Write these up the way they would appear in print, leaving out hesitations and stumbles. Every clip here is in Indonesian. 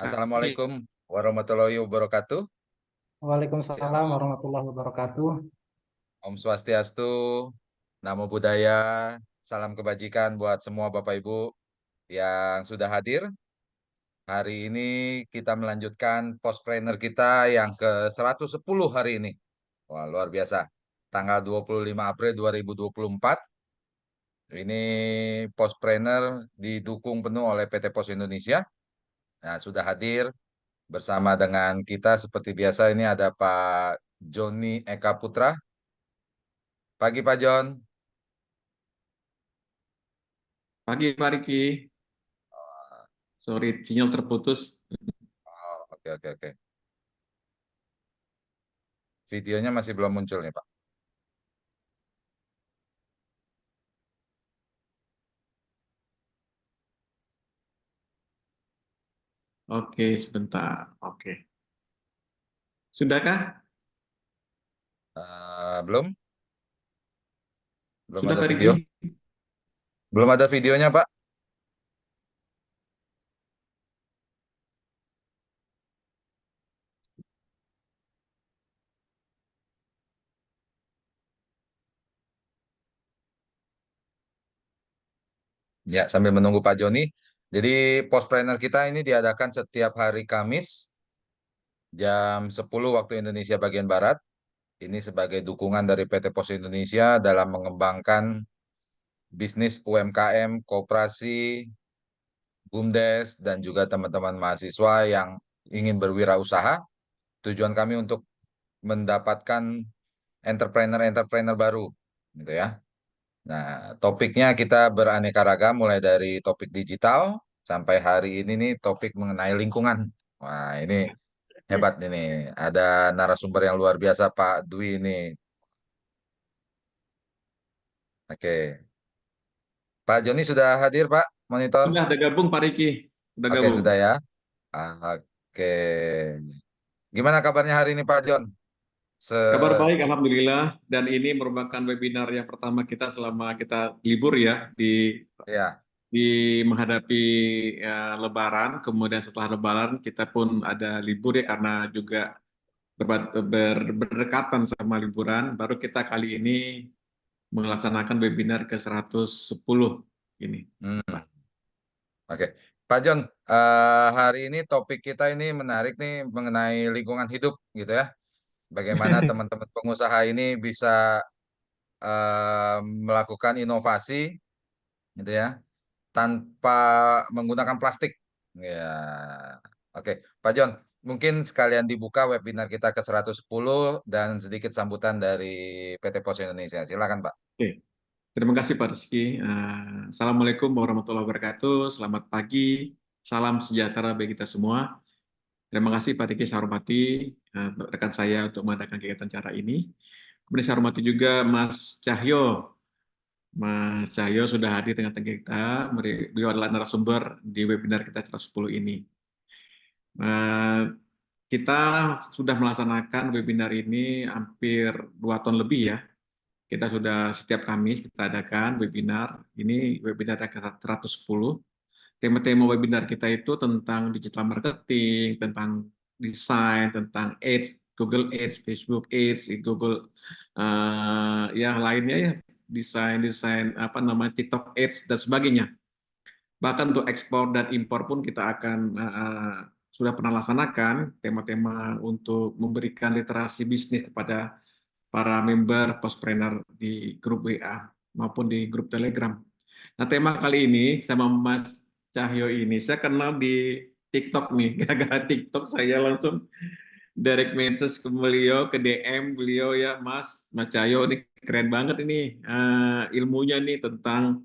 Assalamualaikum warahmatullahi wabarakatuh. Waalaikumsalam Siap. warahmatullahi wabarakatuh. Om Swastiastu, Namo Buddhaya, salam kebajikan buat semua Bapak Ibu yang sudah hadir. Hari ini kita melanjutkan postpreneur kita yang ke-110 hari ini. Wah, luar biasa. Tanggal 25 April 2024. Ini postpreneur didukung penuh oleh PT Pos Indonesia. Nah, sudah hadir bersama dengan kita seperti biasa ini ada Pak Joni Eka Putra. Pagi Pak Jon. Pagi Pak Riki, sorry sinyal terputus. Oh, oke oke oke. Videonya masih belum muncul nih Pak. Oke, sebentar. Oke, sudahkah? Belum, belum Sudah ada Pak video. Riki? Belum ada videonya Pak. Ya, sambil menunggu Pak Joni. Jadi postpreneur kita ini diadakan setiap hari Kamis jam 10 waktu Indonesia bagian Barat. Ini sebagai dukungan dari PT Pos Indonesia dalam mengembangkan bisnis UMKM, koperasi, BUMDes, dan juga teman-teman mahasiswa yang ingin berwirausaha. Tujuan kami untuk mendapatkan entrepreneur-entrepreneur baru, gitu ya. Nah, topiknya kita beraneka ragam, mulai dari topik digital sampai hari ini nih topik mengenai lingkungan. Wah, ini hebat ini. Ada narasumber yang luar biasa, Pak Dwi ini. Oke, Pak Joni sudah hadir, Pak, monitor. Sudah ada gabung Pak Riki, sudah Oke, gabung. sudah ya. Oke, gimana kabarnya hari ini, Pak Jon? Se Kabar baik, Alhamdulillah. Dan ini merupakan webinar yang pertama kita selama kita libur ya ya, menghadapi ya, Lebaran. Kemudian setelah Lebaran kita pun ada libur ya karena juga berdekatan sama liburan. Baru kita kali ini melaksanakan webinar ke-110 ini, hmm, Pak. oke. Pak Jon, hari ini topik kita ini menarik nih mengenai lingkungan hidup, gitu ya. Bagaimana teman-teman pengusaha ini bisa melakukan inovasi gitu ya tanpa menggunakan plastik. Ya. Oke, Pak John, mungkin sekalian dibuka webinar kita ke-110 dan sedikit sambutan dari PT Pos Indonesia. Silakan, Pak. Oke, terima kasih Pak Rizky. Assalamualaikum warahmatullahi wabarakatuh. Selamat pagi, salam sejahtera bagi kita semua. Terima kasih Pak Rizky, saya hormati rekan saya untuk mengadakan kegiatan cara ini. Kemudian saya hormati juga Mas Cahyo. Mas Cahyo sudah hadir dengan kita. Beliau adalah narasumber di webinar kita 110 ini. Eh, Kita sudah melaksanakan webinar ini hampir 2 tahun lebih ya. Kita sudah setiap Kamis kita adakan webinar. Ini webinar yang ke-110. Tema-tema webinar kita itu tentang digital marketing, tentang desain, tentang Ads, Google Ads, Facebook Ads, Google yang lainnya ya, desain apa namanya TikTok Ads dan sebagainya. Bahkan untuk ekspor dan impor pun kita akan sudah pernah laksanakan tema-tema untuk memberikan literasi bisnis kepada para member postpreneur di grup WA maupun di grup Telegram. Nah, tema kali ini sama Mas Cahyo ini saya kenal di TikTok nih. Gara-gara TikTok saya langsung direct message ke beliau, ke DM beliau ya, Mas Cahyo ini keren banget ini ilmunya nih tentang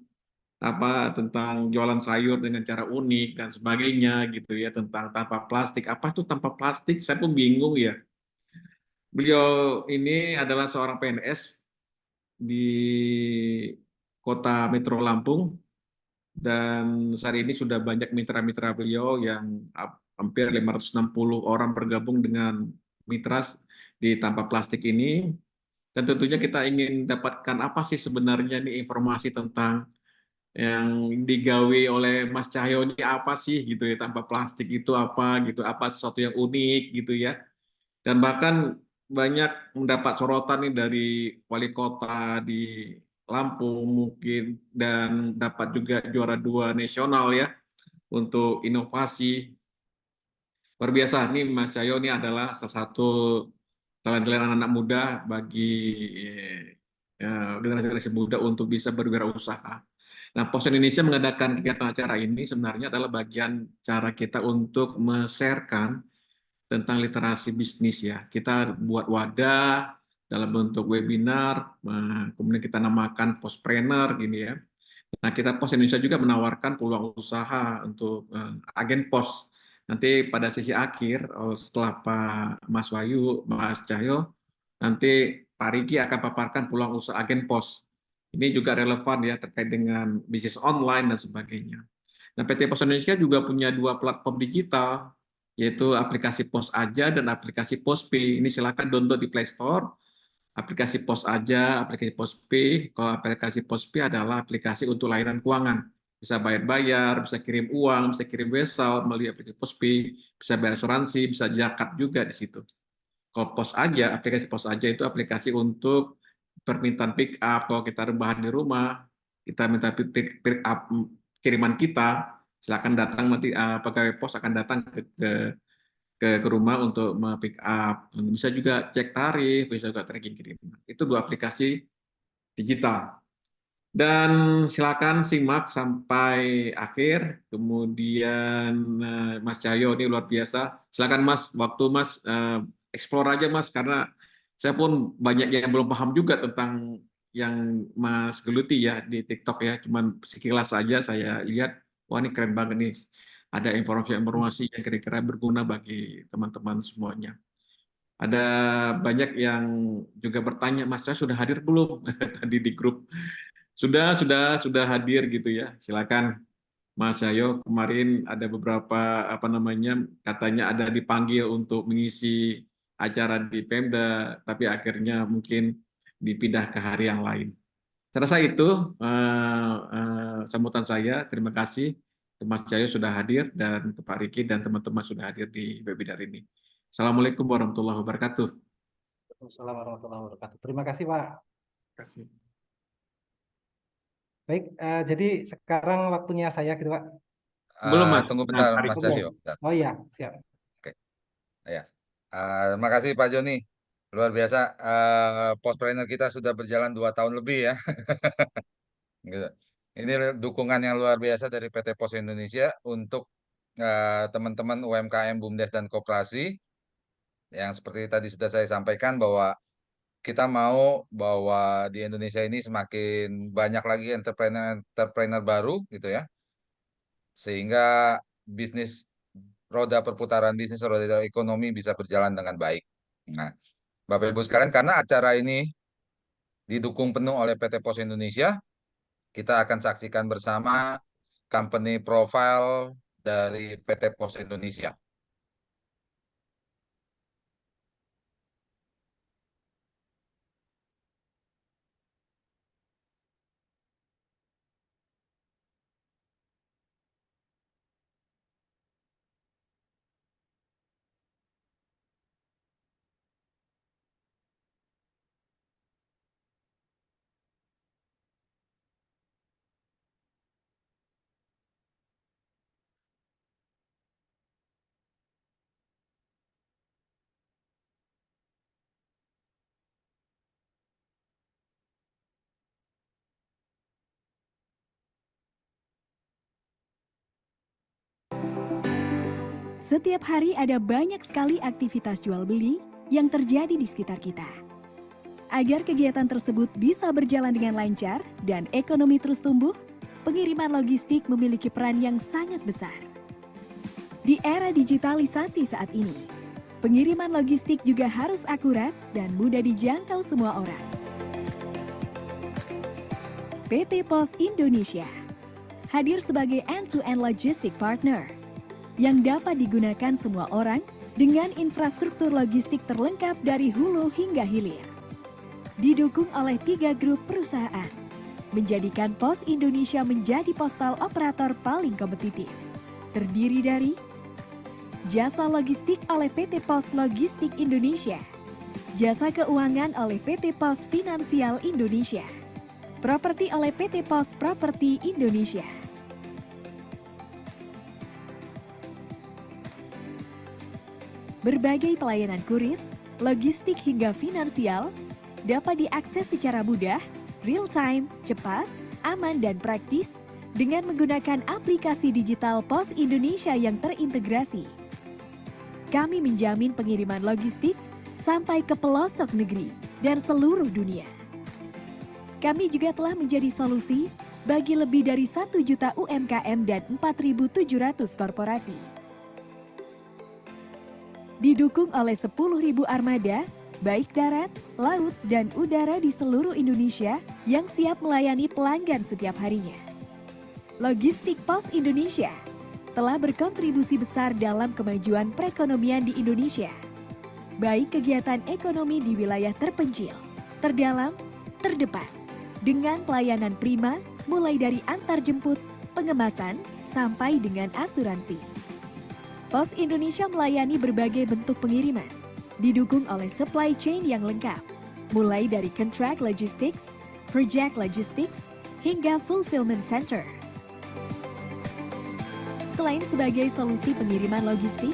jualan sayur dengan cara unik dan sebagainya gitu ya, tentang tanpa plastik. Apa tuh tanpa plastik? Saya pun bingung ya. Beliau ini adalah seorang PNS di Kota Metro Lampung dan saat ini sudah banyak mitra-mitra beliau yang hampir 560 orang bergabung dengan mitra di tanpa plastik ini. Dan tentunya kita ingin dapatkan apa sih sebenarnya nih informasi tentang yang digawe oleh Mas Cahyo ini apa sih gitu ya, tanpa plastik itu apa gitu, apa sesuatu yang unik gitu ya. Dan bahkan banyak mendapat sorotan nih dari wali kota di Lampung mungkin, dan dapat juga juara 2 nasional ya untuk inovasi. Luar biasa, nih Mas Cahyo ini adalah salah satu talent-talent anak-anak muda bagi generasi muda untuk bisa berwirausaha. Nah, Pos Indonesia mengadakan kegiatan acara ini sebenarnya adalah bagian cara kita untuk men-sharekan tentang literasi bisnis ya. Kita buat wadah dalam bentuk webinar, kemudian kita namakan Pospreneur gini ya. Nah, kita Pos Indonesia juga menawarkan peluang usaha untuk agen pos. Nanti pada sesi akhir, setelah Pak Mas Wahyu, Mas Cahyo, nanti Pak Riki akan paparkan peluang usaha agen pos. Ini juga relevan ya terkait dengan bisnis online dan sebagainya. Nah, PT Pos Indonesia juga punya 2 platform digital, yaitu aplikasi Pos Aja dan aplikasi Pospay. Ini silakan download di Play Store. Aplikasi Pos Aja, aplikasi Pospay. Kalau aplikasi Pospay adalah aplikasi untuk layanan keuangan. Bisa bayar-bayar, bisa kirim uang, bisa kirim wesel melalui aplikasi Pospay, bisa bayar asuransi, bisa zakat juga di situ. Kalau Pos Aja, aplikasi Pos Aja itu aplikasi untuk permintaan pick up. Kalau kita rebahan di rumah, kita minta pick up kiriman kita, silakan datang, nanti pegawai pos akan datang ke rumah untuk pick up. Bisa juga cek tarif, bisa juga tracking kiriman. Itu 2 aplikasi digital. Dan silakan simak sampai akhir. Kemudian Mas Cahyo ini luar biasa. Silakan Mas, waktu Mas explore aja Mas, karena saya pun banyak yang belum paham juga tentang yang Mas geluti ya di TikTok ya. Cuman sekilas saja saya lihat, wah ini keren banget nih. Ada informasi-informasi yang kira-kira berguna bagi teman-teman semuanya. Ada banyak yang juga bertanya, Mas Cahyo sudah hadir belum tadi di grup? Sudah hadir gitu ya. Silakan Mas Cahyo, kemarin ada beberapa katanya ada dipanggil untuk mengisi acara di Pemda, tapi akhirnya mungkin dipindah ke hari yang lain. Saya rasa itu sambutan saya. Terima kasih Mas Cahyo sudah hadir, dan ke Pak Riki dan teman-teman sudah hadir di webinar ini. Assalamualaikum warahmatullahi wabarakatuh. Waalaikumsalam warahmatullahi wabarakatuh. Terima kasih Pak. Terima kasih. Baik, jadi sekarang waktunya saya gitu Pak. Belum Mas. Tunggu bentar Pak Mas Riki. Cahyo. Bentar. Oh iya, siap. Oke. Ya. Terima kasih Pak Joni. Luar biasa. Postpreneur kita sudah berjalan 2 tahun lebih ya. Gitu. Ini dukungan yang luar biasa dari PT Pos Indonesia untuk teman-teman UMKM, BUMDes, dan koperasi. Yang seperti tadi sudah saya sampaikan bahwa kita mau bahwa di Indonesia ini semakin banyak lagi entrepreneur baru gitu ya. Sehingga bisnis perputaran bisnis roda ekonomi bisa berjalan dengan baik. Nah, Bapak Ibu sekalian, karena acara ini didukung penuh oleh PT Pos Indonesia, kita akan saksikan bersama company profile dari PT Pos Indonesia. Setiap hari ada banyak sekali aktivitas jual beli yang terjadi di sekitar kita. Agar kegiatan tersebut bisa berjalan dengan lancar dan ekonomi terus tumbuh, pengiriman logistik memiliki peran yang sangat besar. Di era digitalisasi saat ini, pengiriman logistik juga harus akurat dan mudah dijangkau semua orang. PT Pos Indonesia hadir sebagai end-to-end logistic partner yang dapat digunakan semua orang dengan infrastruktur logistik terlengkap dari hulu hingga hilir. Didukung oleh 3 grup perusahaan, menjadikan Pos Indonesia menjadi postal operator paling kompetitif. Terdiri dari jasa logistik oleh PT Pos Logistik Indonesia, jasa keuangan oleh PT Pos Finansial Indonesia, properti oleh PT Pos Properti Indonesia. Berbagai pelayanan kurir, logistik hingga finansial dapat diakses secara mudah, real-time, cepat, aman, dan praktis dengan menggunakan aplikasi digital Pos Indonesia yang terintegrasi. Kami menjamin pengiriman logistik sampai ke pelosok negeri dan seluruh dunia. Kami juga telah menjadi solusi bagi lebih dari 1 juta UMKM dan 4.700 korporasi. Didukung oleh 10.000 armada, baik darat, laut, dan udara di seluruh Indonesia yang siap melayani pelanggan setiap harinya. Logistik Pos Indonesia telah berkontribusi besar dalam kemajuan perekonomian di Indonesia, baik kegiatan ekonomi di wilayah terpencil, terdalam, terdepan, dengan pelayanan prima mulai dari antar jemput, pengemasan, sampai dengan asuransi. Pos Indonesia melayani berbagai bentuk pengiriman, didukung oleh supply chain yang lengkap, mulai dari contract logistics, project logistics, hingga fulfillment center. Selain sebagai solusi pengiriman logistik,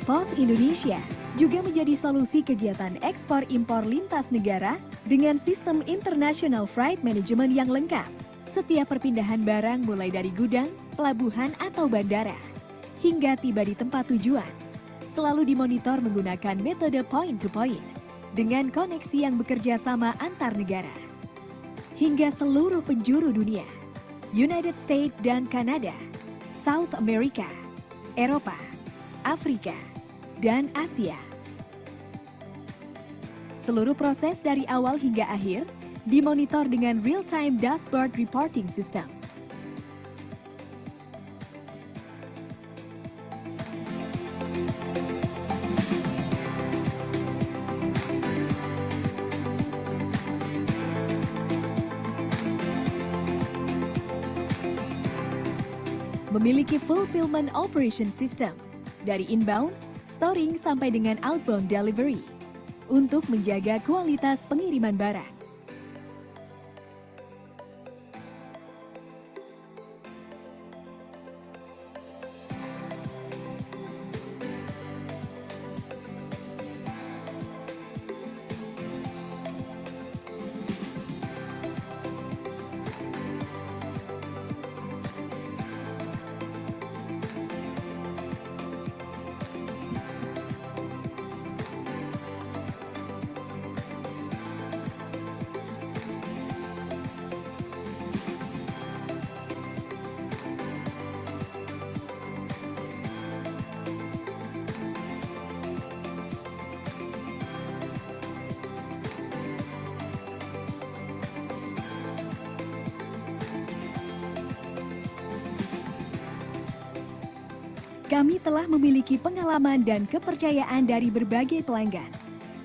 Pos Indonesia juga menjadi solusi kegiatan ekspor-impor lintas negara dengan sistem International Freight Management yang lengkap. Setiap perpindahan barang mulai dari gudang, pelabuhan, atau bandara, hingga tiba di tempat tujuan, selalu dimonitor menggunakan metode point-to-point dengan koneksi yang bekerja sama antar negara. Hingga seluruh penjuru dunia, United States dan Kanada, South America, Eropa, Afrika, dan Asia. Seluruh proses dari awal hingga akhir dimonitor dengan real-time dashboard reporting system. Memiliki fulfillment operation system dari inbound, storing sampai dengan outbound delivery untuk menjaga kualitas pengiriman barang. Kami telah memiliki pengalaman dan kepercayaan dari berbagai pelanggan,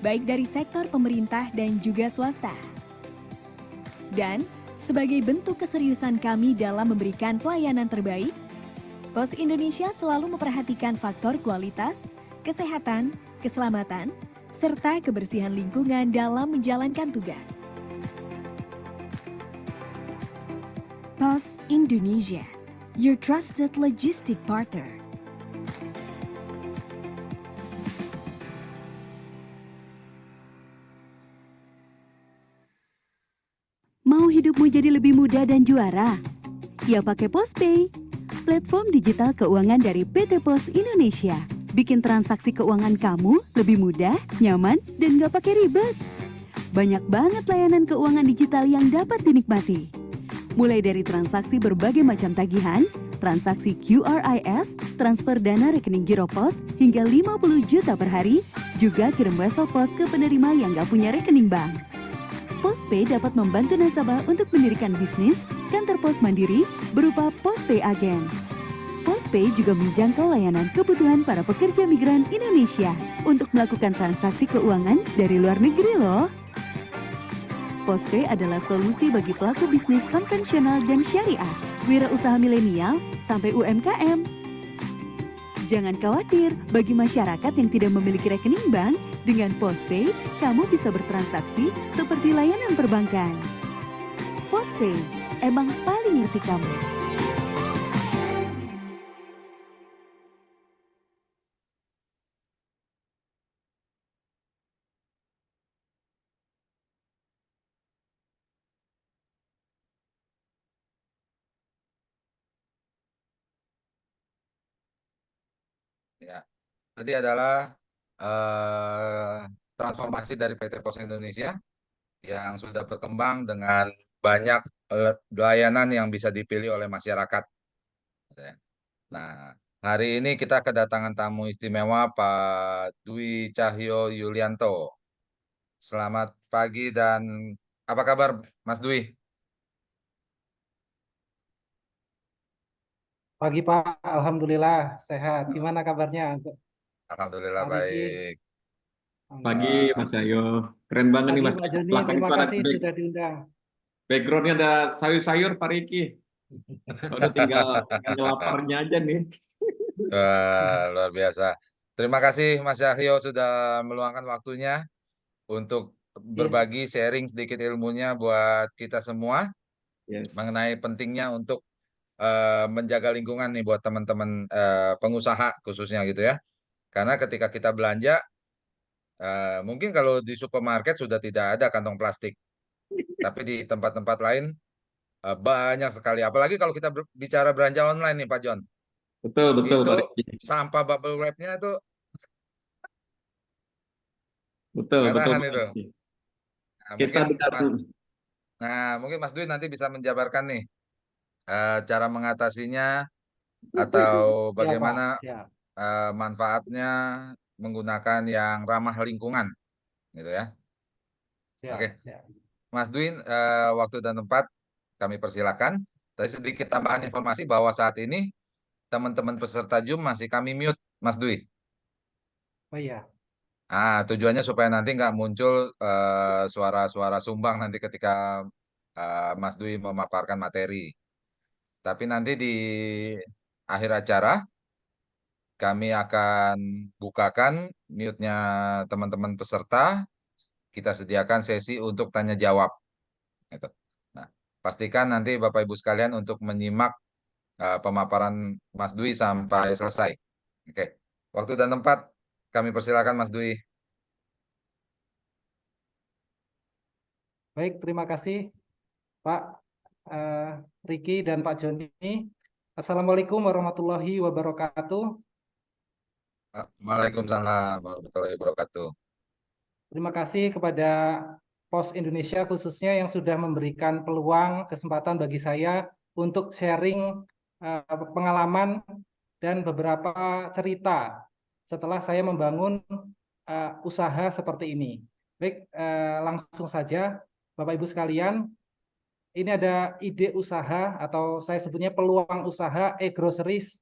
baik dari sektor pemerintah dan juga swasta. Dan sebagai bentuk keseriusan kami dalam memberikan pelayanan terbaik, Pos Indonesia selalu memperhatikan faktor kualitas, kesehatan, keselamatan, serta kebersihan lingkungan dalam menjalankan tugas. Pos Indonesia, your trusted logistic partner. Mau hidupmu jadi lebih mudah dan juara? Ya pakai PosPay, platform digital keuangan dari PT Pos Indonesia. Bikin transaksi keuangan kamu lebih mudah, nyaman, dan gak pakai ribet. Banyak banget layanan keuangan digital yang dapat dinikmati. Mulai dari transaksi berbagai macam tagihan, transaksi QRIS, transfer dana rekening Giro Pos hingga 50 juta per hari, juga kirim wesel pos ke penerima yang gak punya rekening bank. PosPay dapat membantu nasabah untuk mendirikan bisnis, kantor pos mandiri berupa PosPay Agen. PosPay juga menjangkau layanan kebutuhan para pekerja migran Indonesia untuk melakukan transaksi keuangan dari luar negeri loh. Postpay adalah solusi bagi pelaku bisnis konvensional dan syariah, wirausaha milenial, sampai UMKM. Jangan khawatir, bagi masyarakat yang tidak memiliki rekening bank, dengan Postpay, kamu bisa bertransaksi seperti layanan perbankan. Postpay, emang paling ngerti kamu. Ya, tadi adalah transformasi dari PT Pos Indonesia yang sudah berkembang dengan banyak layanan yang bisa dipilih oleh masyarakat. Ya. Nah, hari ini kita kedatangan tamu istimewa Pak Dwi Cahyo Yulianto. Selamat pagi dan apa kabar Mas Dwi? Pagi Pak, Alhamdulillah sehat. Gimana kabarnya untuk Alhamdulillah Pak Riki? baik. Pagi Wah, Mas Cahyo, keren banget nih Pagi Mas. Pak Joni, Belakang terima itu ada kasih sudah diundang. backgroundnya ada sayur-sayur Pak Riki. Udah tinggal laparnya aja nih. wah, luar biasa. Terima kasih Mas Yahyo sudah meluangkan waktunya untuk Iya, berbagi sharing sedikit ilmunya buat kita semua Yes. mengenai pentingnya untuk menjaga lingkungan nih buat teman-teman pengusaha khususnya gitu ya. Karena ketika kita belanja, mungkin kalau di supermarket sudah tidak ada kantong plastik, tapi di tempat-tempat lain banyak sekali. Apalagi kalau kita bicara belanja online nih Pak John, Betul, betul itu Pak Riki. sampah bubble wrap-nya itu Betul, nggak betul tahan Pak itu. Riki. Nah, Kita dengan mungkin Mas Dwi nanti bisa menjabarkan nih cara mengatasinya atau iya Pak, bagaimana siap. manfaatnya menggunakan yang ramah lingkungan, gitu ya. Siap, Oke, siap. Mas Dwi, waktu dan tempat kami persilakan. Tadi sedikit tambahan informasi bahwa saat ini teman-teman peserta Zoom masih kami mute, Mas Dwi. Oh iya, Tujuannya supaya nanti nggak muncul suara-suara sumbang nanti ketika Mas Dwi memaparkan materi. Tapi nanti di akhir acara kami akan bukakan mute-nya teman-teman peserta. Kita sediakan sesi untuk tanya jawab. Gitu. Nah, pastikan nanti Bapak Ibu sekalian untuk menyimak pemaparan Mas Dwi sampai selesai. Oke, waktu dan tempat kami persilakan Mas Dwi. baik, terima kasih Pak Riki dan Pak Joni. Assalamualaikum warahmatullahi wabarakatuh. Waalaikumsalam warahmatullahi wabarakatuh. Terima kasih kepada Pos Indonesia khususnya yang sudah memberikan peluang kesempatan bagi saya untuk sharing pengalaman dan beberapa cerita setelah saya membangun usaha seperti ini. Baik, langsung saja Bapak Ibu sekalian, ini ada ide usaha atau saya sebutnya peluang usaha e-groceries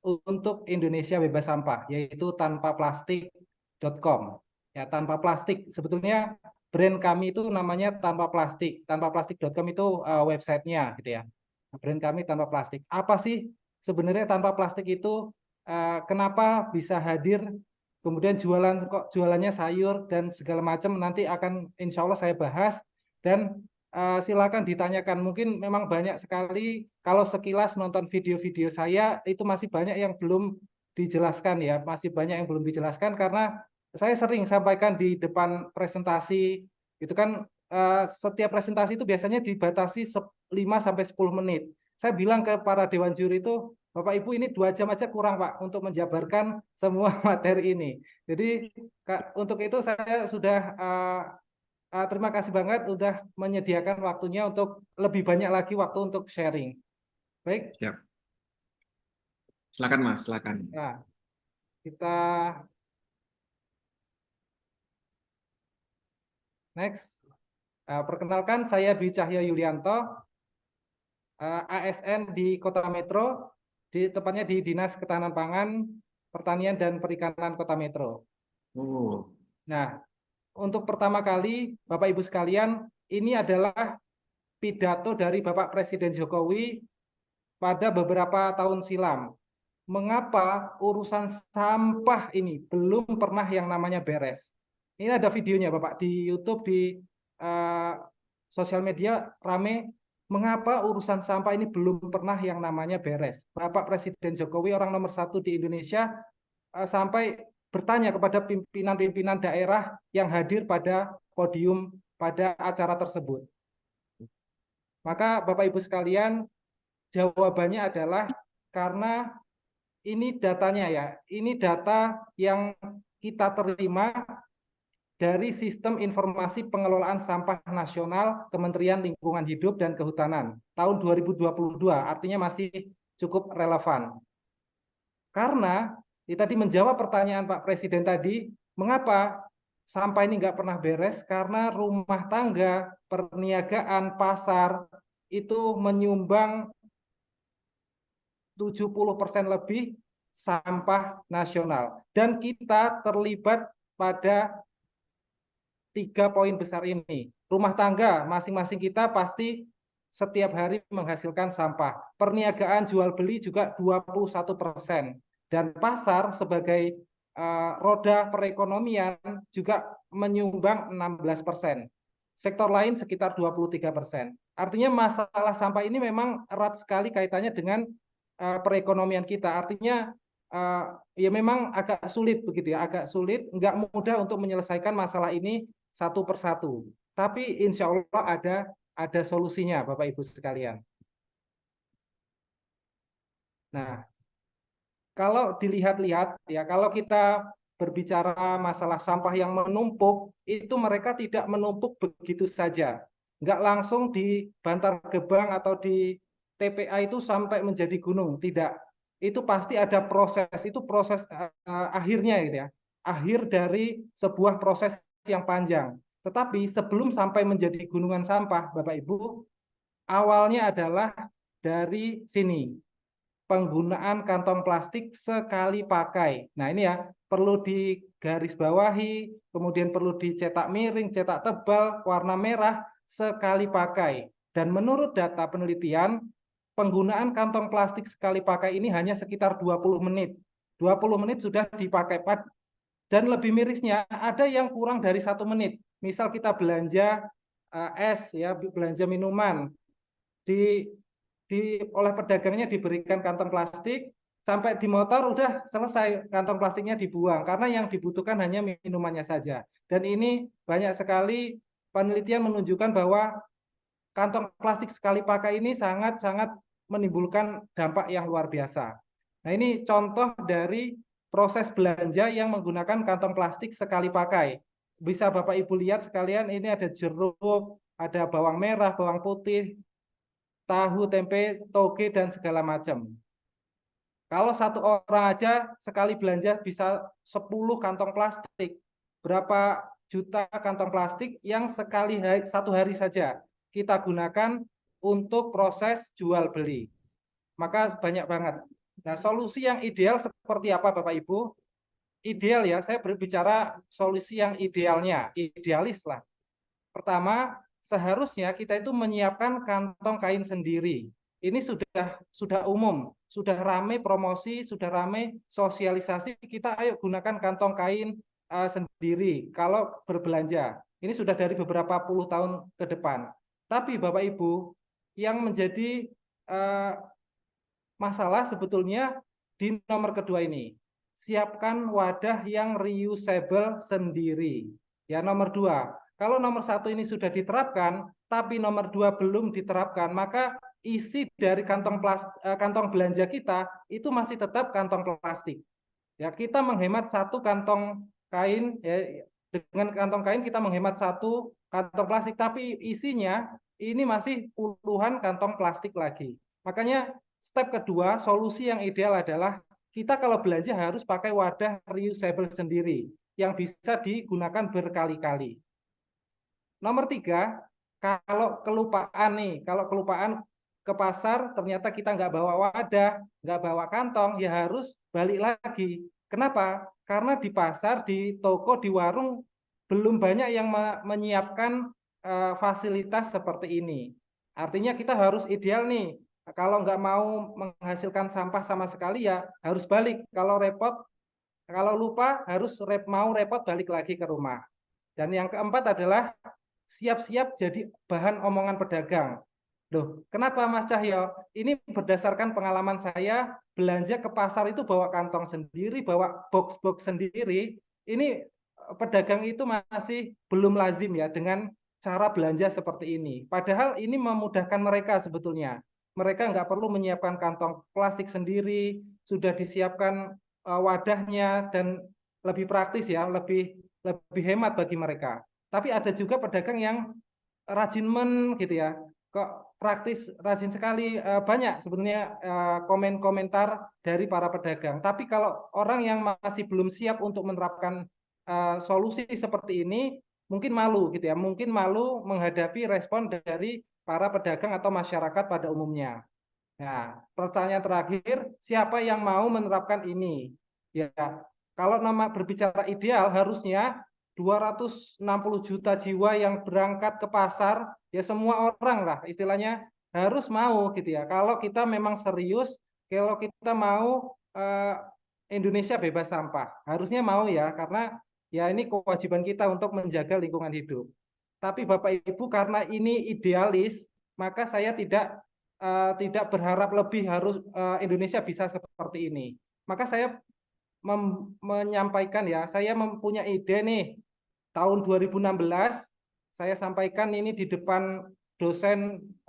untuk Indonesia bebas sampah, yaitu tanpaplastik.com. Ya, tanpa plastik. Sebetulnya brand kami itu namanya tanpa plastik. Tanpaplastik.com itu websitenya gitu ya. Brand kami tanpa plastik. Apa sih sebenarnya tanpa plastik itu? Kenapa bisa hadir? Kemudian jualannya sayur dan segala macam nanti akan insya Allah saya bahas dan silakan ditanyakan. Mungkin memang banyak sekali kalau sekilas nonton video-video saya itu masih banyak yang belum dijelaskan ya, masih banyak yang belum dijelaskan karena saya sering sampaikan di depan presentasi itu kan setiap presentasi itu biasanya dibatasi 5-10 menit. Saya bilang ke para dewan juri itu, Bapak Ibu ini 2 jam aja kurang Pak untuk menjabarkan semua materi ini. Jadi untuk itu saya sudah terima kasih banget udah menyediakan waktunya untuk lebih banyak lagi waktu untuk sharing. Baik. Siap. Silakan Mas, silakan. Nah, kita next. Perkenalkan saya Dwi Cahyo Yulianto, ASN di Kota Metro, tepatnya di Dinas Ketahanan Pangan, Pertanian dan Perikanan Kota Metro. Oh. Nah, untuk pertama kali, Bapak Ibu sekalian, ini adalah pidato dari Bapak Presiden Jokowi pada beberapa tahun silam. Mengapa urusan sampah ini belum pernah yang namanya beres? Ini ada videonya Bapak di YouTube, di sosial media rame. Mengapa urusan sampah ini belum pernah yang namanya beres? Bapak Presiden Jokowi, orang nomor 1 di Indonesia, sampai bertanya kepada pimpinan-pimpinan daerah yang hadir pada podium pada acara tersebut. Maka Bapak Ibu sekalian, jawabannya adalah karena ini datanya ya, ini data yang kita terima dari Sistem Informasi Pengelolaan Sampah Nasional Kementerian Lingkungan Hidup dan Kehutanan tahun 2022, artinya masih cukup relevan. Karena tadi menjawab pertanyaan Pak Presiden tadi, mengapa sampah ini nggak pernah beres? Karena rumah tangga, perniagaan, pasar itu menyumbang 70% lebih sampah nasional. Dan kita terlibat pada 3 poin besar ini. Rumah tangga masing-masing kita pasti setiap hari menghasilkan sampah. Perniagaan jual beli juga 21%. Dan pasar sebagai roda perekonomian juga menyumbang 16%. Sektor lain sekitar 23%. Artinya masalah sampah ini memang erat sekali kaitannya dengan perekonomian kita. Artinya ya memang agak sulit begitu ya, agak sulit, nggak mudah untuk menyelesaikan masalah ini satu persatu. Tapi insya Allah ada solusinya, Bapak Ibu sekalian. Nah, kalau dilihat-lihat ya, kalau kita berbicara masalah sampah yang menumpuk, itu mereka tidak menumpuk begitu saja. Nggak langsung di Bantar Gebang atau di TPA itu sampai menjadi gunung, tidak. Itu pasti ada proses, itu proses akhirnya gitu ya. Akhir dari sebuah proses yang panjang. Tetapi sebelum sampai menjadi gunungan sampah, Bapak Ibu, awalnya adalah dari sini. Penggunaan kantong plastik sekali pakai. Nah ini ya, perlu digarisbawahi, kemudian perlu dicetak miring, cetak tebal, warna merah, sekali pakai. Dan menurut data penelitian, penggunaan kantong plastik sekali pakai ini hanya sekitar 20 menit. 20 menit sudah dipakai. Dan lebih mirisnya, ada yang kurang dari 1 menit. Misal kita belanja es, ya, belanja minuman, oleh pedagangnya diberikan kantong plastik, sampai di motor udah selesai, kantong plastiknya dibuang, karena yang dibutuhkan hanya minumannya saja. Dan ini banyak sekali penelitian menunjukkan bahwa kantong plastik sekali pakai ini sangat-sangat menimbulkan dampak yang luar biasa. Nah ini contoh dari proses belanja yang menggunakan kantong plastik sekali pakai. Bisa Bapak Ibu lihat sekalian, ini ada jeruk, ada bawang merah, bawang putih, tahu, tempe, toge, dan segala macam. Kalau satu orang aja sekali belanja bisa 10 kantong plastik. Berapa juta kantong plastik yang satu hari saja kita gunakan untuk proses jual beli. Maka banyak banget. Nah, solusi yang ideal seperti apa Bapak Ibu? Ideal ya, saya berbicara solusi yang idealnya, idealis lah. Pertama, seharusnya kita itu menyiapkan kantong kain sendiri. Ini sudah umum, sudah ramai promosi, sudah ramai sosialisasi, kita ayo gunakan kantong kain sendiri kalau berbelanja. Ini sudah dari beberapa puluh tahun ke depan. Tapi Bapak Ibu, yang menjadi masalah sebetulnya di nomor kedua ini. Siapkan wadah yang reusable sendiri. Ya, nomor 2. Kalau nomor 1 ini sudah diterapkan, tapi nomor 2 belum diterapkan, maka isi dari kantong belanja kita itu masih tetap kantong plastik. Ya, kita menghemat 1 kantong kain, ya, dengan kantong kain kita menghemat 1 kantong plastik, tapi isinya ini masih puluhan kantong plastik lagi. Makanya step kedua, solusi yang ideal adalah kita kalau belanja harus pakai wadah reusable sendiri yang bisa digunakan berkali-kali. Nomor 3, kalau kelupaan ke pasar ternyata kita nggak bawa wadah, nggak bawa kantong, ya harus balik lagi. Kenapa? Karena di pasar, di toko, di warung belum banyak yang menyiapkan fasilitas seperti ini. Artinya kita harus ideal nih. Kalau nggak mau menghasilkan sampah sama sekali ya harus balik. Kalau lupa harus mau repot balik lagi ke rumah. Dan yang keempat adalah siap-siap jadi bahan omongan pedagang. Loh, kenapa Mas Cahyo? Ini berdasarkan pengalaman saya belanja ke pasar itu bawa kantong sendiri, bawa box-box sendiri. Ini pedagang itu masih belum lazim ya dengan cara belanja seperti ini. Padahal ini memudahkan mereka sebetulnya. Mereka nggak perlu menyiapkan kantong plastik sendiri, sudah disiapkan wadahnya dan lebih praktis ya, lebih hemat bagi mereka. Tapi ada juga pedagang yang rajin gitu ya, kok praktis rajin sekali. Banyak sebetulnya komentar dari para pedagang. Tapi kalau orang yang masih belum siap untuk menerapkan solusi seperti ini, mungkin malu gitu ya, mungkin malu menghadapi respon dari para pedagang atau masyarakat pada umumnya. Nah, pertanyaan terakhir, siapa yang mau menerapkan ini? Ya, kalau berbicara ideal harusnya 260 juta jiwa yang berangkat ke pasar, ya semua orang lah istilahnya harus mau gitu ya. Kalau kita memang serius, kalau kita mau Indonesia bebas sampah, harusnya mau ya, karena ya ini kewajiban kita untuk menjaga lingkungan hidup. Tapi Bapak Ibu, karena ini idealis, maka saya tidak berharap lebih harus Indonesia bisa seperti ini. Maka saya menyampaikan ya, saya mempunyai ide nih, tahun 2016 saya sampaikan ini di depan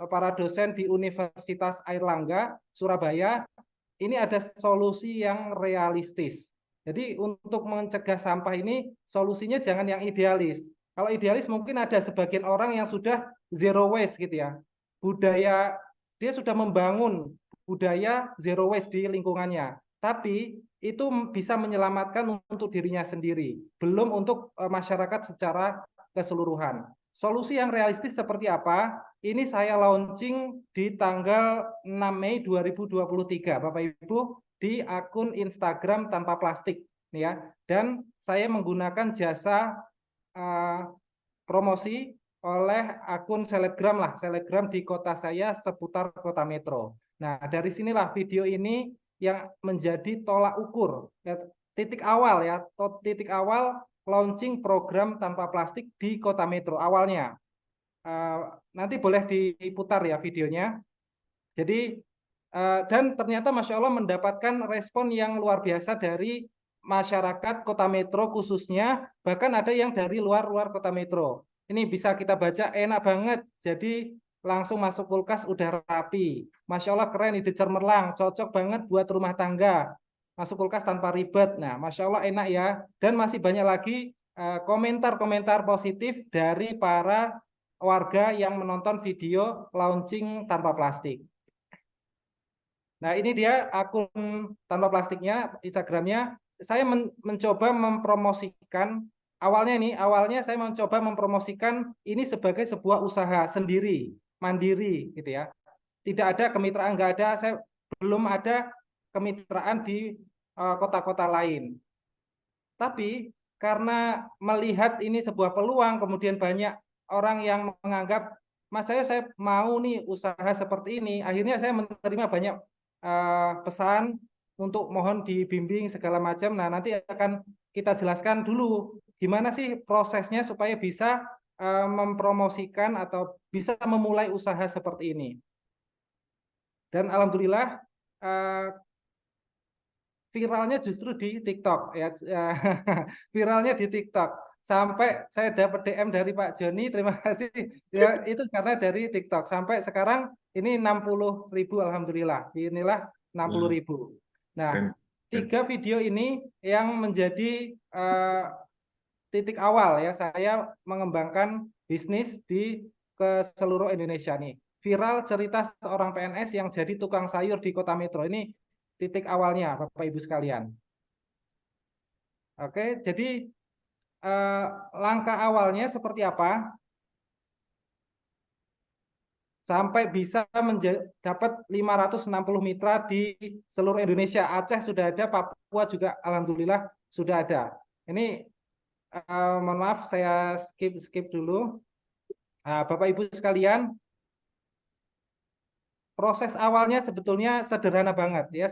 para dosen di Universitas Airlangga, Surabaya. Ini ada solusi yang realistis. Jadi untuk mencegah sampah ini solusinya jangan yang idealis. Kalau idealis mungkin ada sebagian orang yang sudah zero waste gitu ya. Budaya, dia sudah membangun budaya zero waste di lingkungannya. Tapi itu bisa menyelamatkan untuk dirinya sendiri, belum untuk masyarakat secara keseluruhan. Solusi yang realistis seperti apa? Ini saya launching di tanggal 6 Mei 2023, Bapak Ibu, di akun Instagram Tanpa Plastik ya. Dan saya menggunakan jasa promosi oleh akun selebgram di kota saya seputar kota metro. Nah, dari sinilah video ini yang menjadi tolak ukur ya, titik awal launching program Tanpa Plastik di kota metro awalnya. Nanti boleh diputar ya videonya. Jadi dan ternyata Masya Allah mendapatkan respon yang luar biasa dari masyarakat kota metro khususnya, bahkan ada yang dari luar kota metro. Ini bisa kita baca, enak banget, jadi langsung masuk kulkas udah rapi. Masya Allah keren, ide cemerlang, cocok banget buat rumah tangga. Masuk kulkas tanpa ribet. Nah, Masya Allah enak ya. Dan masih banyak lagi komentar-komentar positif dari para warga yang menonton video launching Tanpa Plastik. Nah, ini dia akun Tanpa Plastiknya, Instagramnya. Saya mencoba mempromosikan, awalnya saya mencoba mempromosikan ini sebagai sebuah usaha sendiri, mandiri gitu ya. Tidak ada kemitraan, nggak ada, saya belum ada kemitraan di kota-kota lain. Tapi karena melihat ini sebuah peluang, kemudian banyak orang yang menganggap, Mas saya mau nih usaha seperti ini. Akhirnya saya menerima banyak pesan untuk mohon dibimbing segala macam. Nah, nanti akan kita jelaskan dulu gimana sih prosesnya supaya bisa mempromosikan atau bisa memulai usaha seperti ini. Dan alhamdulillah viralnya justru di TikTok ya. Viralnya di TikTok. Sampai saya dapat DM dari Pak Joni, terima kasih ya, itu karena dari TikTok. Sampai sekarang ini 60.000 alhamdulillah. Inilah 60.000. Nah, 3 video ini yang menjadi titik awal ya saya mengembangkan bisnis ke seluruh Indonesia nih. Viral cerita seorang PNS yang jadi tukang sayur di kota metro. Ini titik awalnya Bapak Ibu sekalian. Oke, jadi langkah awalnya seperti apa? Sampai bisa dapat 560 mitra di seluruh Indonesia. Aceh sudah ada, Papua juga alhamdulillah sudah ada. Ini mohon maaf saya skip dulu. Nah, Bapak Ibu sekalian, proses awalnya sebetulnya sederhana banget ya,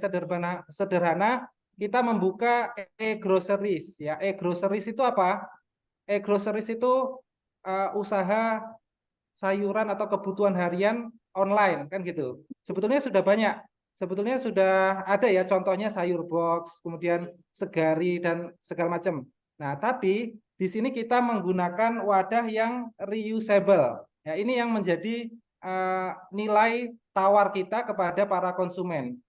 sederhana kita membuka e-groceries ya. E-groceries itu apa? E-groceries itu usaha sayuran atau kebutuhan harian online kan gitu. Sebetulnya sudah banyak. Sebetulnya sudah ada ya contohnya sayur box, kemudian segari dan segala macam. Nah, tapi di sini kita menggunakan wadah yang reusable. Ya, ini yang menjadi nilai tawar kita kepada para konsumen.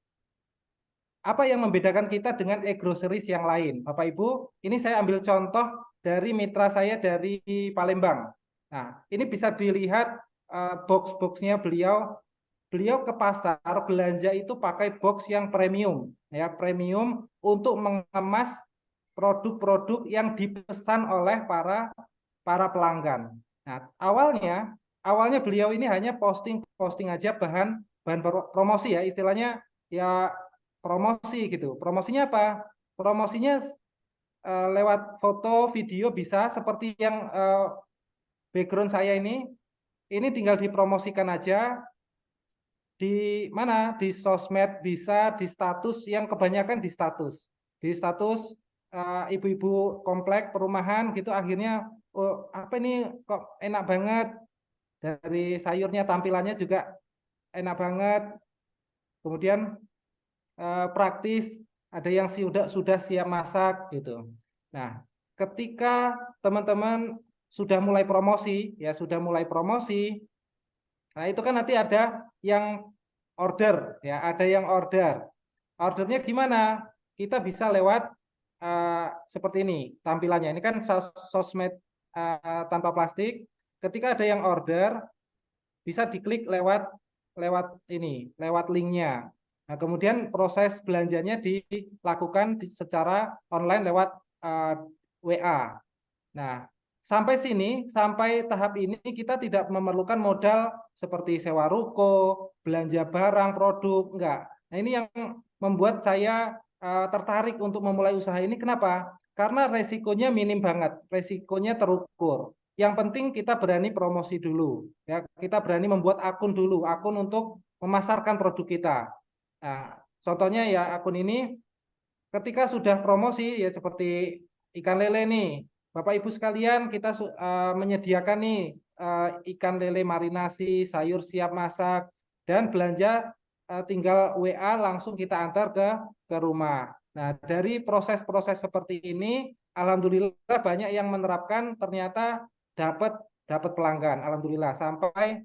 Apa yang membedakan kita dengan e-groceries yang lain? Bapak Ibu, ini saya ambil contoh dari mitra saya dari Palembang. Nah, ini bisa dilihat box-boxnya beliau. Beliau ke pasar belanja itu pakai box yang premium, ya premium untuk mengemas produk-produk yang dipesan oleh para pelanggan. Nah, awalnya beliau ini hanya posting aja bahan promosi ya, istilahnya ya promosi gitu. Promosinya apa? Promosinya lewat foto, video bisa seperti yang background saya ini tinggal dipromosikan aja di mana, di sosmed bisa, di status, yang kebanyakan di status ibu-ibu komplek perumahan gitu, akhirnya oh, apa ini kok enak banget, dari sayurnya tampilannya juga enak banget, kemudian praktis, ada yang sudah siap masak gitu. Nah, ketika teman-teman sudah mulai promosi ya, nah itu kan nanti ada yang order ya, ada yang ordernya gimana, kita bisa lewat seperti ini tampilannya, ini kan sosmed tanpa plastik. Ketika ada yang order bisa diklik lewat linknya. Nah, kemudian proses belanjanya dilakukan secara online lewat WA. Nah, sampai tahap ini kita tidak memerlukan modal seperti sewa ruko, belanja barang, produk, enggak. Nah, ini yang membuat saya tertarik untuk memulai usaha ini. Kenapa? Karena resikonya minim banget, resikonya terukur. Yang penting kita berani promosi dulu, ya. Kita berani membuat akun dulu, akun untuk memasarkan produk kita. Nah, contohnya ya akun ini, ketika sudah promosi ya seperti ikan lele nih, Bapak Ibu sekalian, kita menyediakan nih ikan lele marinasi, sayur siap masak, dan belanja tinggal WA langsung kita antar ke rumah. Nah, dari proses-proses seperti ini, alhamdulillah banyak yang menerapkan, ternyata dapat pelanggan. Alhamdulillah, sampai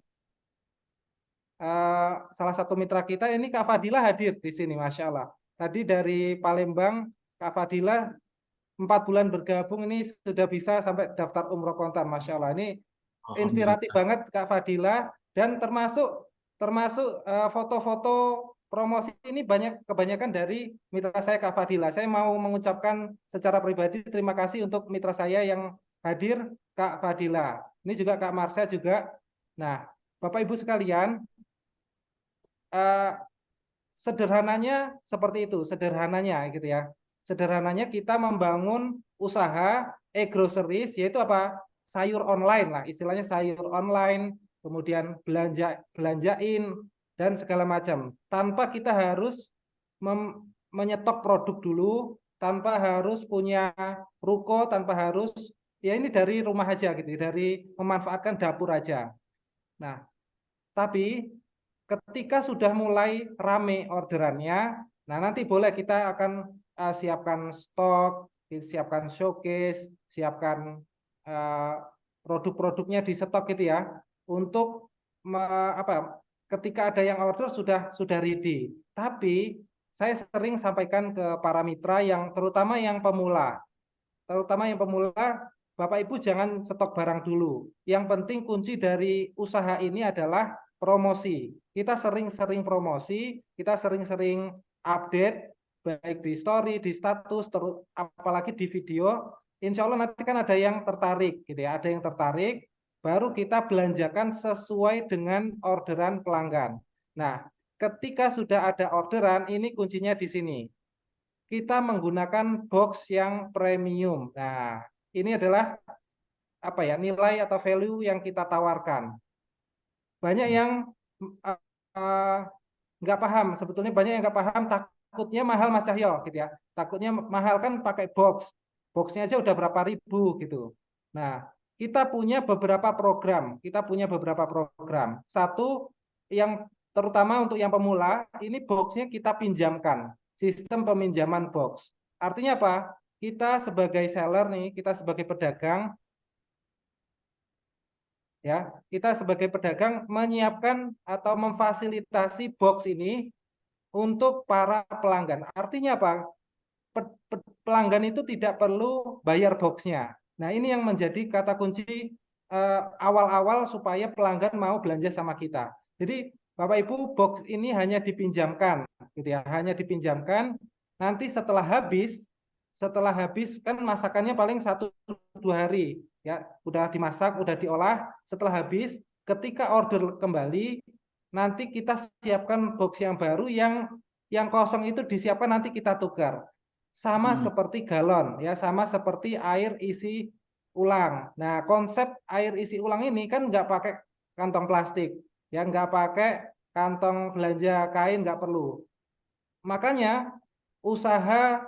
salah satu mitra kita ini Kak Fadila hadir di sini, Masya Allah. Tadi dari Palembang, Kak Fadila 4 bulan bergabung ini sudah bisa sampai daftar umroh kontan, Masya Allah. Ini inspiratif banget Kak Fadila, dan termasuk foto-foto promosi ini kebanyakan dari mitra saya Kak Fadila. Saya mau mengucapkan secara pribadi terima kasih untuk mitra saya yang hadir, Kak Fadila. Ini juga Kak Marsha juga. Nah, Bapak Ibu sekalian, sederhananya seperti itu, sederhananya gitu ya. Sederhananya kita membangun usaha e-groceries, yaitu apa? Sayur online lah, istilahnya sayur online, kemudian belanjain dan segala macam. Tanpa kita harus menyetok produk dulu, tanpa harus punya ruko, tanpa harus, ya ini dari rumah aja gitu, dari memanfaatkan dapur aja. Nah, tapi ketika sudah mulai rame orderannya, nah nanti boleh kita akan siapkan stok, siapkan showcase, siapkan produk-produknya di stok gitu ya, untuk ketika ada yang order sudah ready. Tapi saya sering sampaikan ke para mitra yang terutama yang pemula, Bapak Ibu jangan stok barang dulu. Yang penting kunci dari usaha ini adalah promosi. Kita sering-sering promosi, kita sering-sering update, baik di story, di status, apalagi di video. Insya Allah nanti kan ada yang tertarik, gitu ya. Ada yang tertarik, baru kita belanjakan sesuai dengan orderan pelanggan. Nah, ketika sudah ada orderan, ini kuncinya di sini. Kita menggunakan box yang premium. Nah, ini adalah apa ya, nilai atau value yang kita tawarkan. Banyak yang nggak paham, sebetulnya banyak yang nggak paham, takutnya mahal Mas Cahyo gitu ya. Takutnya mahal kan pakai box. Boxnya aja udah berapa ribu gitu. Nah, kita punya beberapa program. Satu yang terutama untuk yang pemula, ini boxnya kita pinjamkan. Sistem peminjaman box. Artinya apa? Kita sebagai seller nih, kita sebagai pedagang, ya, kita sebagai pedagang menyiapkan atau memfasilitasi box ini untuk para pelanggan. Artinya apa? Pelanggan itu tidak perlu bayar boxnya. Nah, ini yang menjadi kata kunci awal-awal supaya pelanggan mau belanja sama kita. Jadi, Bapak Ibu, box ini hanya dipinjamkan, gitu ya, hanya dipinjamkan. Nanti setelah habis kan masakannya paling 1-2 hari, ya, udah dimasak, udah diolah. Setelah habis, ketika order kembali, nanti kita siapkan box yang baru, yang kosong itu disiapkan nanti kita tukar. Sama seperti galon, ya, sama seperti air isi ulang. Nah, konsep air isi ulang ini kan nggak pakai kantong plastik, ya, nggak pakai kantong belanja kain, nggak perlu. Makanya usaha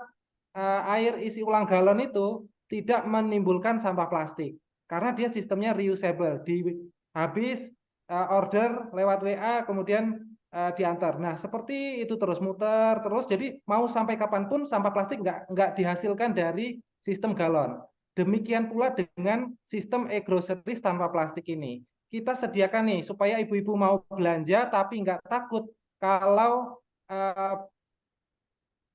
air isi ulang galon itu tidak menimbulkan sampah plastik karena dia sistemnya reusable. Habis order lewat WA kemudian diantar. Nah, seperti itu terus muter terus. Jadi mau sampai kapanpun sampah plastik nggak dihasilkan dari sistem galon. Demikian pula dengan sistem e-groceries tanpa plastik ini. Kita sediakan nih supaya ibu-ibu mau belanja tapi nggak takut kalau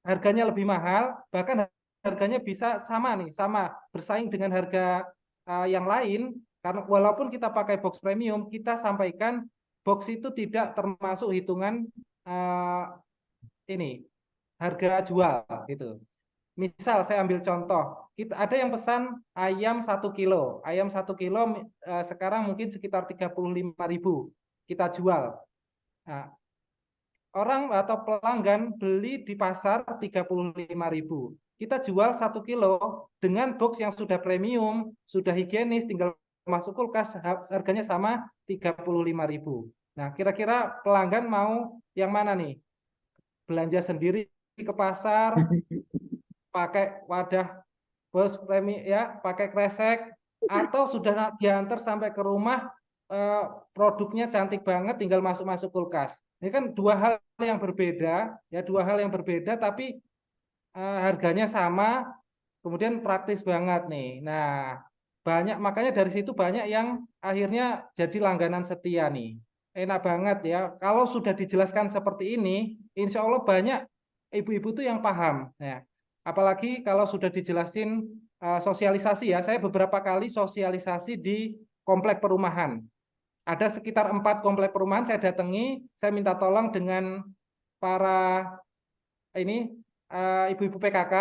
harganya lebih mahal, bahkan harganya bisa sama nih, sama bersaing dengan harga yang lain. Karena walaupun kita pakai box premium, kita sampaikan box itu tidak termasuk hitungan ini harga jual gitu. Misal saya ambil contoh, ada yang pesan ayam 1 kilo, sekarang mungkin sekitar 35.000 kita jual. Nah, orang atau pelanggan beli di pasar 35.000. Kita jual 1 kilo dengan box yang sudah premium, sudah higienis, tinggal masuk kulkas, harganya sama 35.000. Nah, kira-kira pelanggan mau yang mana nih? Belanja sendiri ke pasar, pakai wadah bos premi ya, pakai kresek, atau sudah diantar sampai ke rumah, produknya cantik banget, tinggal masuk kulkas. Ini kan dua hal yang berbeda, ya, tapi harganya sama, kemudian praktis banget nih. Nah, makanya dari situ banyak yang akhirnya jadi langganan setia nih. Enak banget ya. Kalau sudah dijelaskan seperti ini, insya Allah banyak ibu-ibu tuh yang paham. Ya. Apalagi kalau sudah dijelasin sosialisasi ya. Saya beberapa kali sosialisasi di komplek perumahan. Ada sekitar 4 komplek perumahan saya datangi, saya minta tolong dengan para ibu-ibu PKK,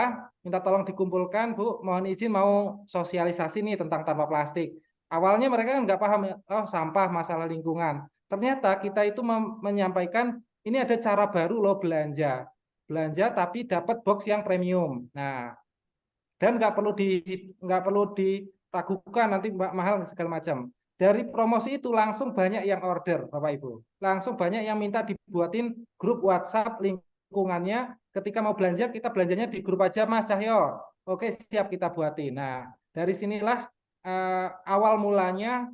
minta tolong dikumpulkan, Bu, mohon izin mau sosialisasi nih tentang tanpa plastik. Awalnya mereka kan nggak paham, oh sampah, masalah lingkungan. Ternyata kita itu menyampaikan, ini ada cara baru loh belanja tapi dapat box yang premium. Nah, dan nggak perlu diragukan nanti mahal segala macam. Dari promosi itu langsung banyak yang order, Bapak Ibu. Langsung banyak yang minta dibuatin grup WhatsApp lingkungannya. Ketika mau belanja, kita belanjanya di grup aja, Mas Cahyo. Oke, siap kita buatin. Nah, dari sinilah awal mulanya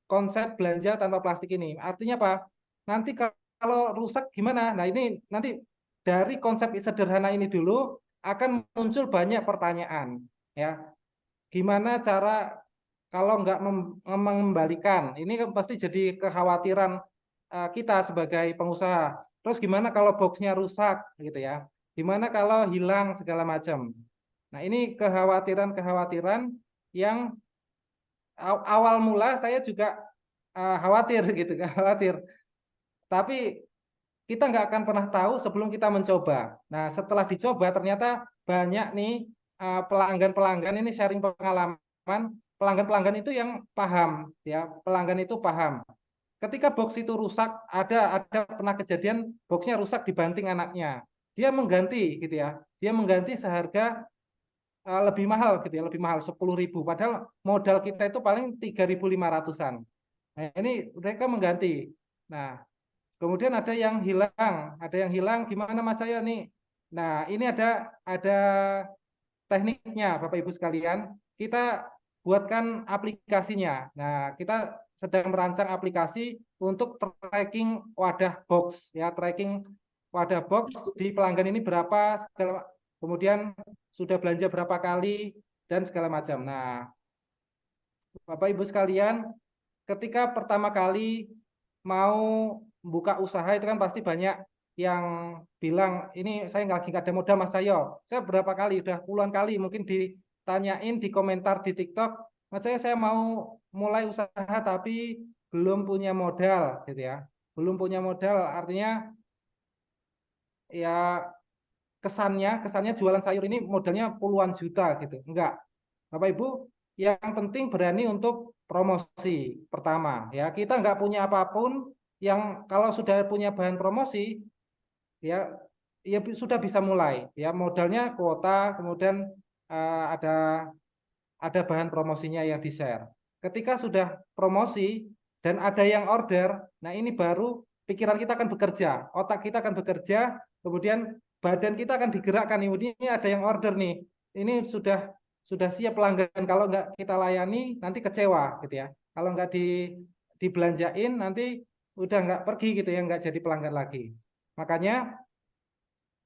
konsep belanja tanpa plastik ini. Artinya apa? Nanti kalau rusak gimana? Nah, ini nanti dari konsep sederhana ini dulu akan muncul banyak pertanyaan. Ya, gimana cara kalau nggak mengembalikan, ini kan pasti jadi kekhawatiran kita sebagai pengusaha. Terus gimana kalau boxnya rusak, gitu ya? Gimana kalau hilang segala macam? Nah, ini kekhawatiran yang awal mula saya juga khawatir gitu, khawatir. Tapi kita nggak akan pernah tahu sebelum kita mencoba. Nah, setelah dicoba ternyata banyak nih pelanggan-pelanggan ini sharing pengalaman. Pelanggan-pelanggan itu yang paham, ya, pelanggan itu paham. Ketika box itu rusak, ada pernah kejadian boxnya rusak dibanting anaknya. Dia mengganti gitu ya. Dia mengganti seharga lebih mahal gitu ya, lebih mahal 10.000. Padahal modal kita itu paling 3.500-an. Nah, ini mereka mengganti. Nah, kemudian ada yang hilang gimana Mas saya nih? Nah, ini ada tekniknya Bapak Ibu sekalian. Kita buatkan aplikasinya. Nah, kita sedang merancang aplikasi untuk tracking wadah box ya, tracking wadah box di pelanggan ini berapa, kemudian sudah belanja berapa kali dan segala macam. Nah, Bapak Ibu sekalian, ketika pertama kali mau buka usaha itu kan pasti banyak yang bilang, ini saya nggak ada modal Mas Sayo. Saya berapa kali, udah puluhan kali mungkin ditanyain di komentar di TikTok, Mas saya mau mulai usaha tapi belum punya modal gitu ya. Belum punya modal artinya ya kesannya jualan sayur ini modalnya puluhan juta gitu. Enggak. Bapak Ibu, yang penting berani untuk promosi pertama ya. Kita nggak punya apapun, yang kalau sudah punya bahan promosi ya sudah bisa mulai ya, modalnya kuota, kemudian ada bahan promosinya yang di-share. Ketika sudah promosi dan ada yang order, nah ini baru pikiran kita akan bekerja, otak kita akan bekerja, kemudian badan kita akan digerakkan. Ini ada yang order nih, ini sudah siap pelanggan. Kalau nggak kita layani nanti kecewa gitu ya. Kalau nggak dibelanjain nanti udah nggak pergi gitu ya, nggak jadi pelanggan lagi. Makanya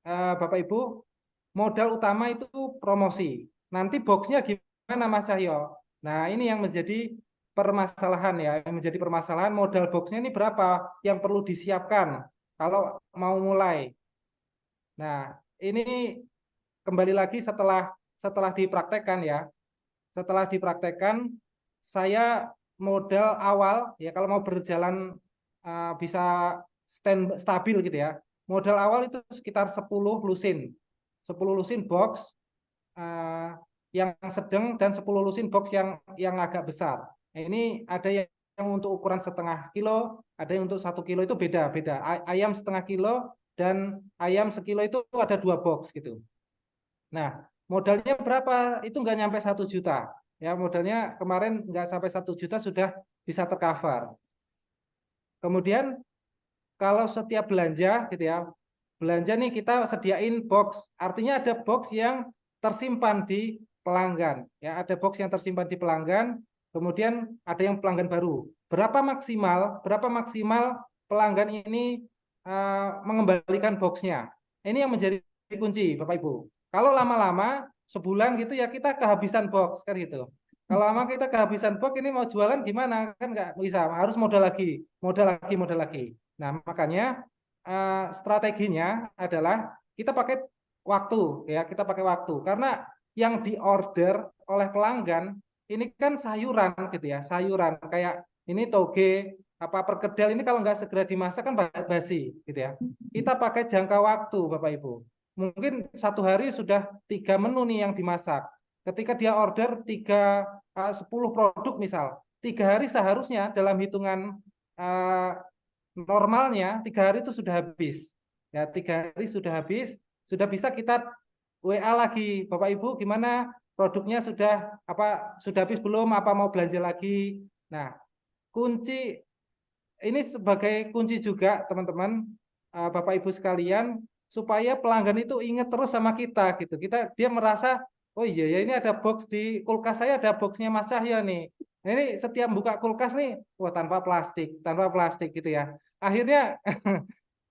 Bapak Ibu, modal utama itu promosi. Nanti boxnya gimana Mas Cahyo? Nah ini yang menjadi permasalahan ya, yang menjadi permasalahan, modal boxnya ini berapa yang perlu disiapkan kalau mau mulai. Nah ini kembali lagi setelah dipraktekkan ya, setelah dipraktekkan saya modal awal ya, kalau mau berjalan bisa stabil gitu ya, modal awal itu sekitar 10 lusin box yang sedang dan 10 lusin box yang agak besar. Nah, ini ada yang untuk ukuran setengah kilo, ada yang untuk 1 kilo, itu beda. Ayam setengah kilo dan ayam sekilo itu ada 2 box gitu. Nah, modalnya berapa? Itu nggak nyampe 1 juta. Ya, modalnya kemarin nggak sampai 1 juta sudah bisa tercover. Kemudian kalau setiap belanja gitu ya, belanja nih kita sediain box. Artinya ada box yang tersimpan di pelanggan. Ya, ada box yang tersimpan di pelanggan, kemudian ada yang pelanggan baru. Berapa maksimal pelanggan ini mengembalikan boxnya? Ini yang menjadi kunci, Bapak Ibu. Kalau lama-lama sebulan gitu ya kita kehabisan box kan gitu. Kalau lama kita kehabisan box, ini mau jualan gimana? Kan nggak bisa, harus modal lagi. Nah, makanya strateginya adalah kita pakai waktu ya, karena yang diorder oleh pelanggan ini kan sayuran gitu ya, sayuran kayak ini toge, apa perkedel, ini kalau nggak segera dimasak kan basi gitu ya. Kita pakai jangka waktu Bapak Ibu, mungkin 1 hari sudah 3 menu nih yang dimasak. Ketika dia order 10 produk misal, 3 hari seharusnya dalam hitungan normalnya 3 hari itu sudah habis. Ya, 3 hari sudah habis, sudah bisa kita WA lagi, Bapak Ibu gimana produknya, sudah habis belum, apa mau belanja lagi. Nah, kunci ini sebagai kunci juga teman-teman, Bapak Ibu sekalian, supaya pelanggan itu ingat terus sama kita gitu. Dia merasa, oh iya ya, ini ada box di kulkas saya, ada boxnya Mas Cahyo nih. Nah, ini setiap buka kulkas nih, wah tanpa plastik gitu ya. Akhirnya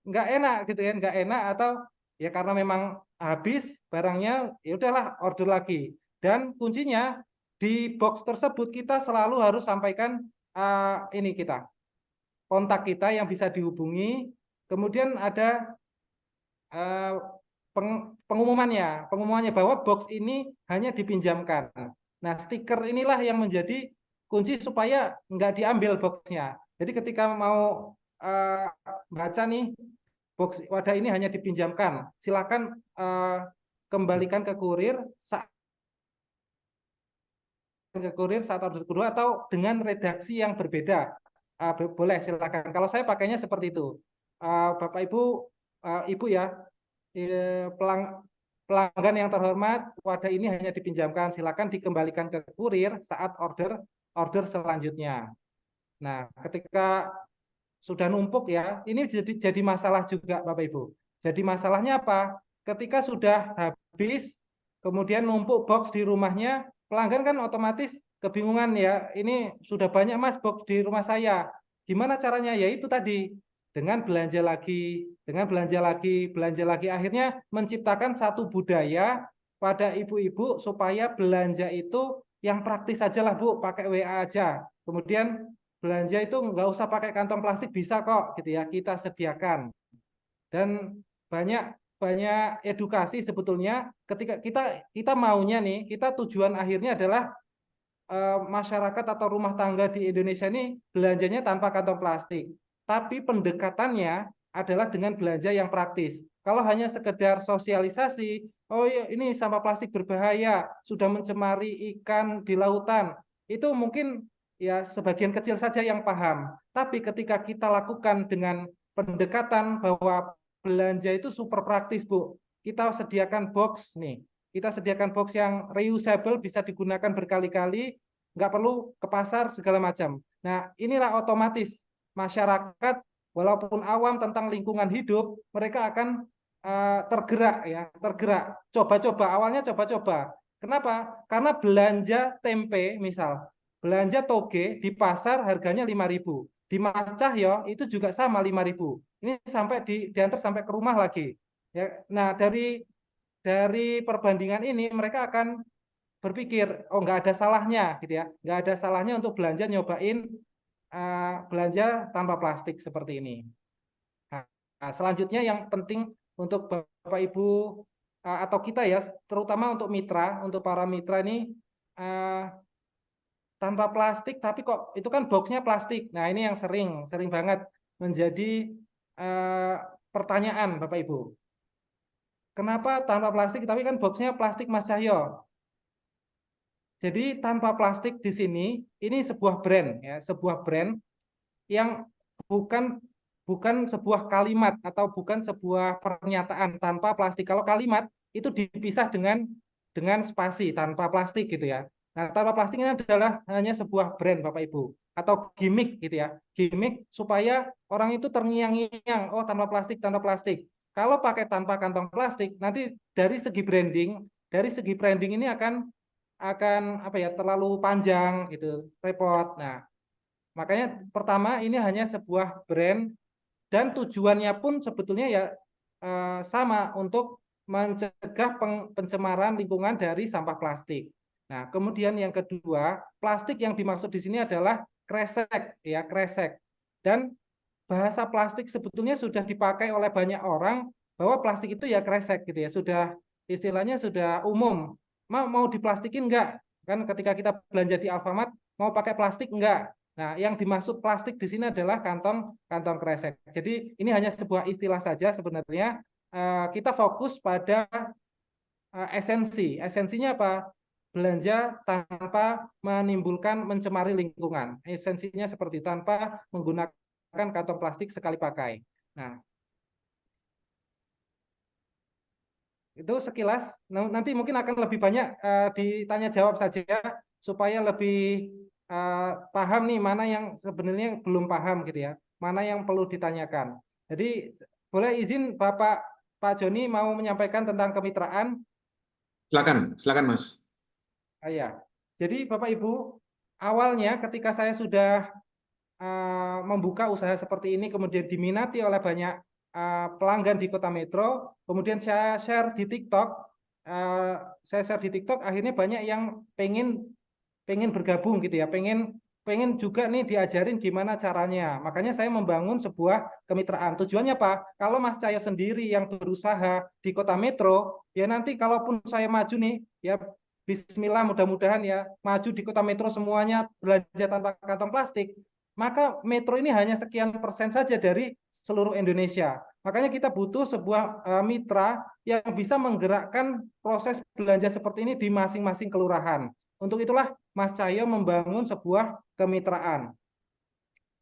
nggak enak gitu ya, nggak enak, atau ya karena memang habis barangnya, ya udahlah order lagi. Dan kuncinya di box tersebut kita selalu harus sampaikan ini kontak kita yang bisa dihubungi, kemudian ada pengumumannya bahwa box ini hanya dipinjamkan. Nah, stiker inilah yang menjadi kunci supaya nggak diambil boxnya. Jadi ketika mau baca nih, box wadah ini hanya dipinjamkan, silakan kembalikan ke kurir saat order kedua atau dengan redaksi yang berbeda. Boleh silakan. Kalau saya pakainya seperti itu. Bapak Ibu, Ibu ya, pelanggan yang terhormat, wadah ini hanya dipinjamkan, silakan dikembalikan ke kurir saat order selanjutnya. Nah, ketika sudah numpuk ya, ini jadi masalah juga Bapak Ibu. Jadi masalahnya apa? Ketika sudah habis, kemudian numpuk box di rumahnya, pelanggan kan otomatis kebingungan ya, ini sudah banyak Mas box di rumah saya. Gimana caranya? Ya itu tadi, dengan belanja lagi, belanja lagi, akhirnya menciptakan satu budaya pada ibu-ibu supaya belanja itu yang praktis aja lah Bu, pakai WA aja. Kemudian belanja itu nggak usah pakai kantong plastik, bisa kok gitu ya, kita sediakan. Dan banyak edukasi sebetulnya ketika kita maunya nih, kita tujuan akhirnya adalah masyarakat atau rumah tangga di Indonesia ini belanjanya tanpa kantong plastik. Tapi pendekatannya adalah dengan belanja yang praktis. Kalau hanya sekedar sosialisasi, oh iya ini sampah plastik berbahaya, sudah mencemari ikan di lautan, itu mungkin ya sebagian kecil saja yang paham. Tapi ketika kita lakukan dengan pendekatan bahwa belanja itu super praktis, Bu. Kita sediakan box nih. Kita sediakan box yang reusable, bisa digunakan berkali-kali, nggak perlu ke pasar segala macam. Nah, inilah otomatis masyarakat walaupun awam tentang lingkungan hidup, mereka akan tergerak ya, tergerak. Coba-coba, awalnya coba-coba. Kenapa? Karena belanja tempe misal, belanja toge di pasar harganya 5.000. Di Mas Cahyo itu juga sama 5.000. Ini sampai diantar sampai ke rumah lagi. Ya, nah dari perbandingan ini mereka akan berpikir, oh nggak ada salahnya gitu ya, nggak ada salahnya untuk belanja nyobain belanja tanpa plastik seperti ini. Nah, selanjutnya yang penting untuk Bapak Ibu atau kita ya, terutama untuk mitra, untuk para mitra ini tanpa plastik, tapi kok itu kan boxnya plastik. Nah ini yang sering banget menjadi pertanyaan Bapak Ibu. Kenapa tanpa plastik, tapi kan boxnya plastik Mas Cahyo? Jadi tanpa plastik di sini, ini sebuah brand ya, sebuah brand yang bukan sebuah kalimat atau bukan sebuah pernyataan tanpa plastik. Kalau kalimat itu dipisah dengan spasi tanpa plastik gitu ya. Nah, tanpa plastik ini adalah hanya sebuah brand Bapak Ibu atau gimmick gitu ya. Gimmick supaya orang itu terngiang-ngiang, oh tanpa plastik, tanpa plastik. Kalau pakai tanpa kantong plastik, nanti dari segi branding ini akan apa ya, terlalu panjang gitu, repot. Nah, makanya pertama ini hanya sebuah brand dan tujuannya pun sebetulnya ya sama untuk mencegah pencemaran lingkungan dari sampah plastik. Nah, kemudian yang kedua, plastik yang dimaksud di sini adalah kresek ya, kresek. Dan bahasa plastik sebetulnya sudah dipakai oleh banyak orang bahwa plastik itu ya kresek gitu ya, sudah istilahnya sudah umum. Mau diplastikin enggak? Kan ketika kita belanja di Alfamart mau pakai plastik enggak? Nah, yang dimaksud plastik di sini adalah kantong kresek. Jadi ini hanya sebuah istilah saja sebenarnya. Kita fokus pada esensi. Esensinya apa? Belanja tanpa menimbulkan mencemari lingkungan. Esensinya seperti tanpa menggunakan kantong plastik sekali pakai. Nah, itu sekilas. Nanti mungkin akan lebih banyak ditanya jawab saja supaya lebih paham nih mana yang sebenarnya belum paham gitu ya, mana yang perlu ditanyakan. Jadi boleh izin Pak Joni mau menyampaikan tentang kemitraan? Silakan Mas. Ya, jadi Bapak Ibu, awalnya ketika saya sudah membuka usaha seperti ini, kemudian diminati oleh banyak pelanggan di Kota Metro, kemudian saya share di TikTok, akhirnya banyak yang pengen bergabung gitu ya, pengen juga nih diajarin gimana caranya. Makanya saya membangun sebuah kemitraan. Tujuannya apa? Kalau Mas Cahyo sendiri yang berusaha di Kota Metro, ya nanti kalaupun saya maju nih, ya bismillah mudah-mudahan ya maju di Kota Metro semuanya belanja tanpa kantong plastik, maka Metro ini hanya sekian persen saja dari seluruh Indonesia. Makanya kita butuh sebuah mitra yang bisa menggerakkan proses belanja seperti ini di masing-masing kelurahan. Untuk itulah Mas Cahyo membangun sebuah kemitraan.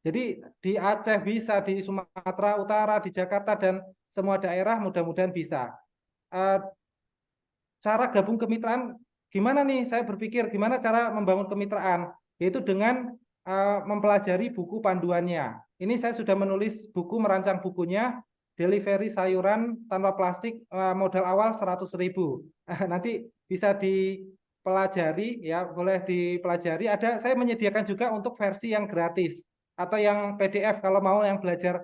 Jadi di Aceh bisa, di Sumatera Utara, di Jakarta, dan semua daerah mudah-mudahan bisa. cara gabung kemitraan, gimana nih saya berpikir gimana cara membangun kemitraan, yaitu dengan mempelajari buku panduannya. Ini saya sudah menulis buku, merancang bukunya, delivery sayuran tanpa plastik, modal awal 100.000. Nanti bisa dipelajari ya, boleh dipelajari. Saya menyediakan juga untuk versi yang gratis atau yang PDF kalau mau yang belajar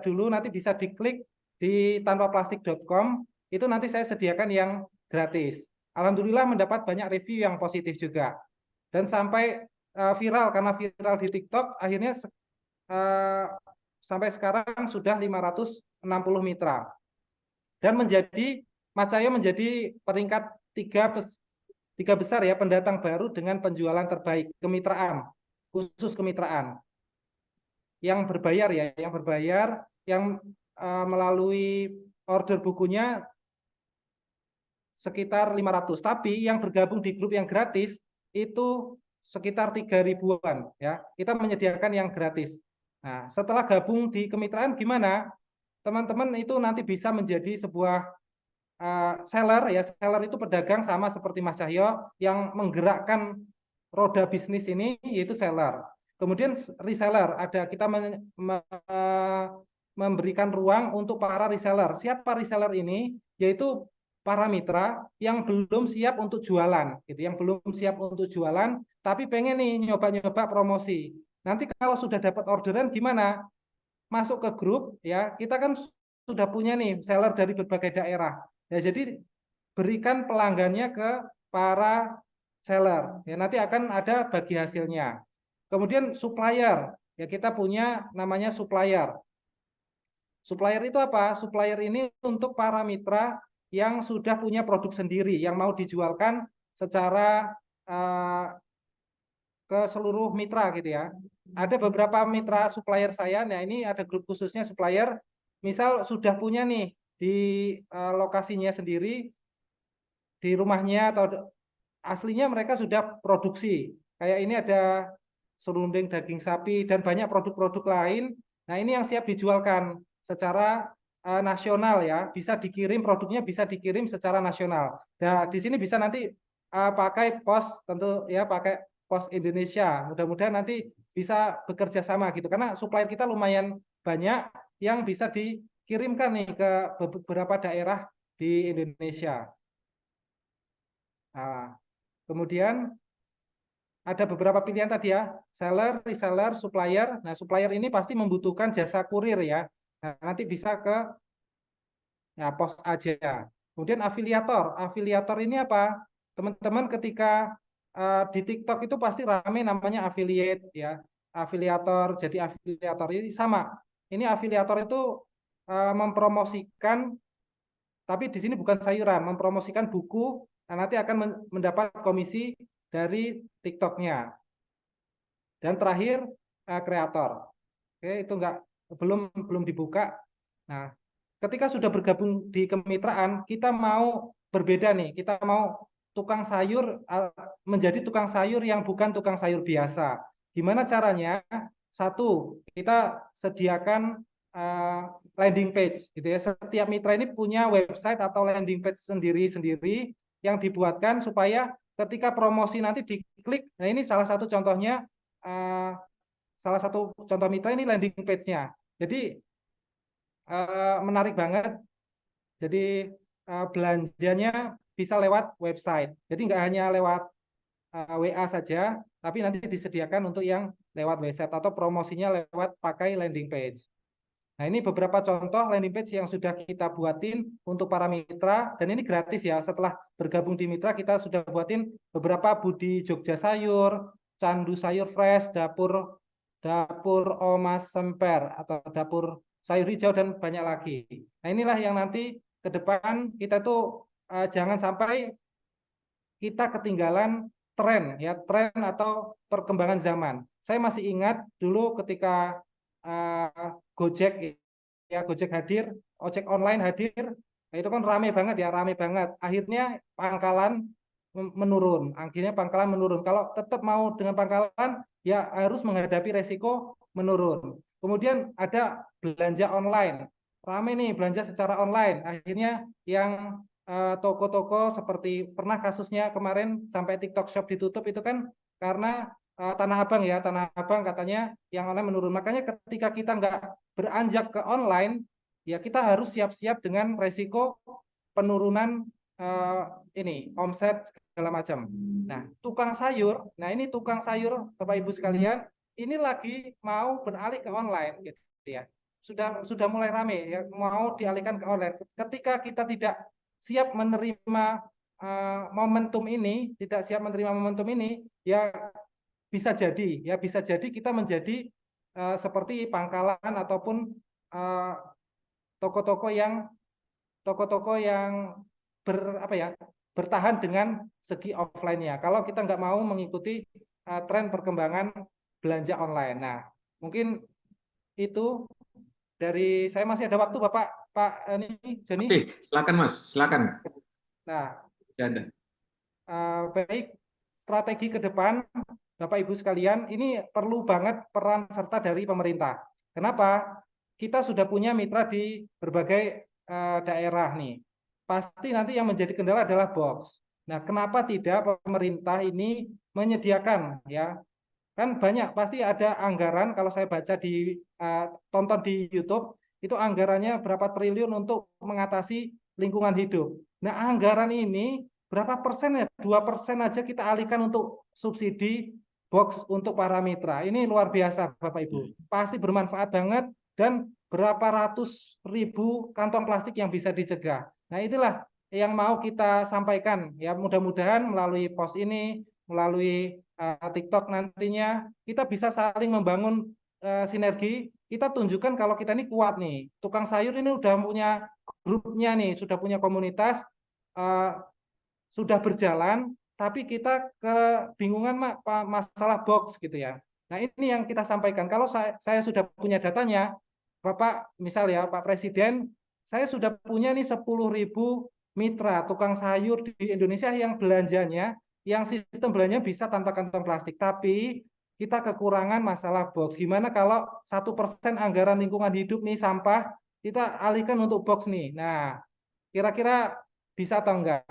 dulu, nanti bisa diklik di tanpaplastik.com, itu nanti saya sediakan yang gratis. Alhamdulillah mendapat banyak review yang positif juga. Dan sampai viral, karena viral di TikTok, akhirnya sampai sekarang sudah 560 mitra. Dan Mas Cahyo menjadi peringkat 3 besar ya pendatang baru dengan penjualan terbaik kemitraan, khusus kemitraan. Yang berbayar ya, yang melalui order bukunya sekitar 500. Tapi yang bergabung di grup yang gratis itu sekitar 3.000-an ya. Kita menyediakan yang gratis. Nah, setelah gabung di kemitraan gimana? Teman-teman itu nanti bisa menjadi sebuah seller ya. Seller itu pedagang sama seperti Mas Cahyo yang menggerakkan roda bisnis ini, yaitu seller. Kemudian reseller, ada kita memberikan ruang untuk para reseller. Siapa reseller ini? Yaitu para mitra yang belum siap untuk jualan, gitu, yang belum siap untuk jualan, tapi pengen nih nyoba-nyoba promosi. Nanti kalau sudah dapat orderan gimana? Masuk ke grup ya, kita kan sudah punya nih seller dari berbagai daerah. Ya, jadi berikan pelanggannya ke para seller. Ya, nanti akan ada bagi hasilnya. Kemudian supplier, ya kita punya namanya supplier. Supplier itu apa? Supplier ini untuk para mitra yang sudah punya produk sendiri, yang mau dijualkan secara ke seluruh mitra gitu ya. Ada beberapa mitra supplier saya, nah ini ada grup khususnya supplier, misal sudah punya nih di lokasinya sendiri, di rumahnya atau aslinya mereka sudah produksi. Kayak ini ada serunding daging sapi dan banyak produk-produk lain. Nah ini yang siap dijualkan secara nasional ya, bisa dikirim produknya, bisa dikirim secara nasional. Nah di sini bisa nanti pakai pos, tentu ya pakai pos Indonesia. Mudah-mudahan nanti bisa bekerja sama gitu, karena supplier kita lumayan banyak yang bisa dikirimkan nih ke beberapa daerah di Indonesia. Nah, kemudian ada beberapa pilihan tadi ya, seller, reseller, supplier. Nah, supplier ini pasti membutuhkan jasa kurir ya. Nah, nanti bisa ke ya, pos aja. Kemudian afiliator. Afiliator ini apa? Teman-teman ketika di TikTok itu pasti rame namanya affiliate ya. Afiliator, jadi afiliator ini sama. Ini afiliator itu mempromosikan, tapi di sini bukan sayuran, mempromosikan buku. Nah, nanti akan mendapat komisi dari TikToknya. Dan terakhir kreator. Oke, itu belum dibuka. Nah, ketika sudah bergabung di kemitraan, kita mau berbeda nih. Kita mau tukang sayur menjadi tukang sayur yang bukan tukang sayur biasa. Gimana caranya? Satu, kita sediakan landing page gitu ya. Setiap mitra ini punya website atau landing page sendiri-sendiri yang dibuatkan supaya ketika promosi nanti diklik. Nah, ini salah satu contohnya, salah satu contoh mitra ini landing page-nya. Jadi menarik banget. Jadi belanjanya bisa lewat website. Jadi nggak hanya lewat WA saja, tapi nanti disediakan untuk yang lewat website atau promosinya lewat pakai landing page. Nah, ini beberapa contoh landing page yang sudah kita buatin untuk para mitra, dan ini gratis ya. Setelah bergabung di mitra, kita sudah buatin beberapa Budi Jogja Sayur, Candu Sayur Fresh, dapur Oma Semper atau dapur sayur hijau, dan banyak lagi. Nah, inilah yang nanti ke depan kita tuh jangan sampai kita ketinggalan tren ya, tren atau perkembangan zaman. Saya masih ingat dulu ketika Gojek ya, Gojek hadir, ojek online hadir, nah itu kan rame banget ya, rame banget. Akhirnya pangkalan menurun, Kalau tetap mau dengan pangkalan, ya harus menghadapi resiko menurun. Kemudian ada belanja online, rame nih belanja secara online. Akhirnya yang toko-toko seperti pernah kasusnya kemarin sampai TikTok Shop ditutup itu kan karena Tanah Abang ya, Tanah Abang katanya yang online menurun. Makanya ketika kita nggak beranjak ke online, ya kita harus siap-siap dengan resiko penurunan ini omset segala macam. Nah, tukang sayur, nah ini tukang sayur Bapak Ibu sekalian, ini lagi mau beralih ke online gitu ya. Sudah mulai rame ya, mau dialihkan ke online. Ketika kita tidak siap menerima momentum ini, tidak siap menerima momentum ini, ya bisa jadi kita menjadi seperti pangkalan ataupun toko-toko yang bertahan dengan segi offline-nya. Kalau kita nggak mau mengikuti tren perkembangan belanja online. Nah, mungkin itu dari saya. Masih ada waktu Pak ini Joni. Silakan Mas, silakan. Nah, Ya, ada. baik, strategi ke depan Bapak Ibu sekalian, ini perlu banget peran serta dari pemerintah. Kenapa? Kita sudah punya mitra di berbagai daerah nih. Pasti nanti yang menjadi kendala adalah box. Nah, kenapa tidak pemerintah ini menyediakan ya? Kan banyak, pasti ada anggaran, kalau saya baca tonton di YouTube, itu anggarannya berapa triliun untuk mengatasi lingkungan hidup. Nah, anggaran ini berapa persen ya? 2% aja kita alihkan untuk subsidi box untuk para mitra. Ini luar biasa Bapak Ibu. Pasti bermanfaat banget dan berapa ratus ribu kantong plastik yang bisa dicegah. Nah, itulah yang mau kita sampaikan ya, mudah-mudahan melalui post ini, melalui TikTok nantinya kita bisa saling membangun sinergi. Kita tunjukkan kalau kita ini kuat nih. Tukang sayur ini udah punya grupnya nih, sudah punya komunitas, sudah berjalan, tapi kita kebingungan masalah box gitu ya. Nah, ini yang kita sampaikan. Kalau saya sudah punya datanya, Bapak misal ya Pak Presiden, saya sudah punya nih 10.000 mitra tukang sayur di Indonesia yang belanjanya, yang sistem belanjanya bisa tanpa kantong plastik. Tapi kita kekurangan masalah box. Gimana kalau 1% anggaran lingkungan hidup nih sampah, kita alihkan untuk box nih. Nah, kira-kira bisa atau enggak?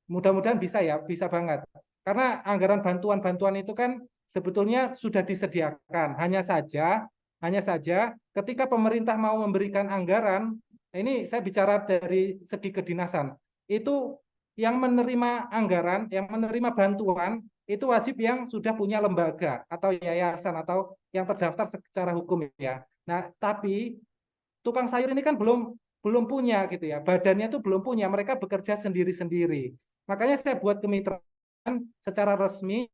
Mudah-mudahan bisa ya, bisa banget. Karena anggaran bantuan-bantuan itu kan sebetulnya sudah disediakan. Hanya saja ketika pemerintah mau memberikan anggaran, ini saya bicara dari segi kedinasan, itu yang menerima anggaran, yang menerima bantuan, itu wajib yang sudah punya lembaga atau yayasan atau yang terdaftar secara hukum ya. Nah, tapi tukang sayur ini kan belum punya gitu ya, badannya itu belum punya, mereka bekerja sendiri-sendiri. Makanya saya buat kemitraan secara resmi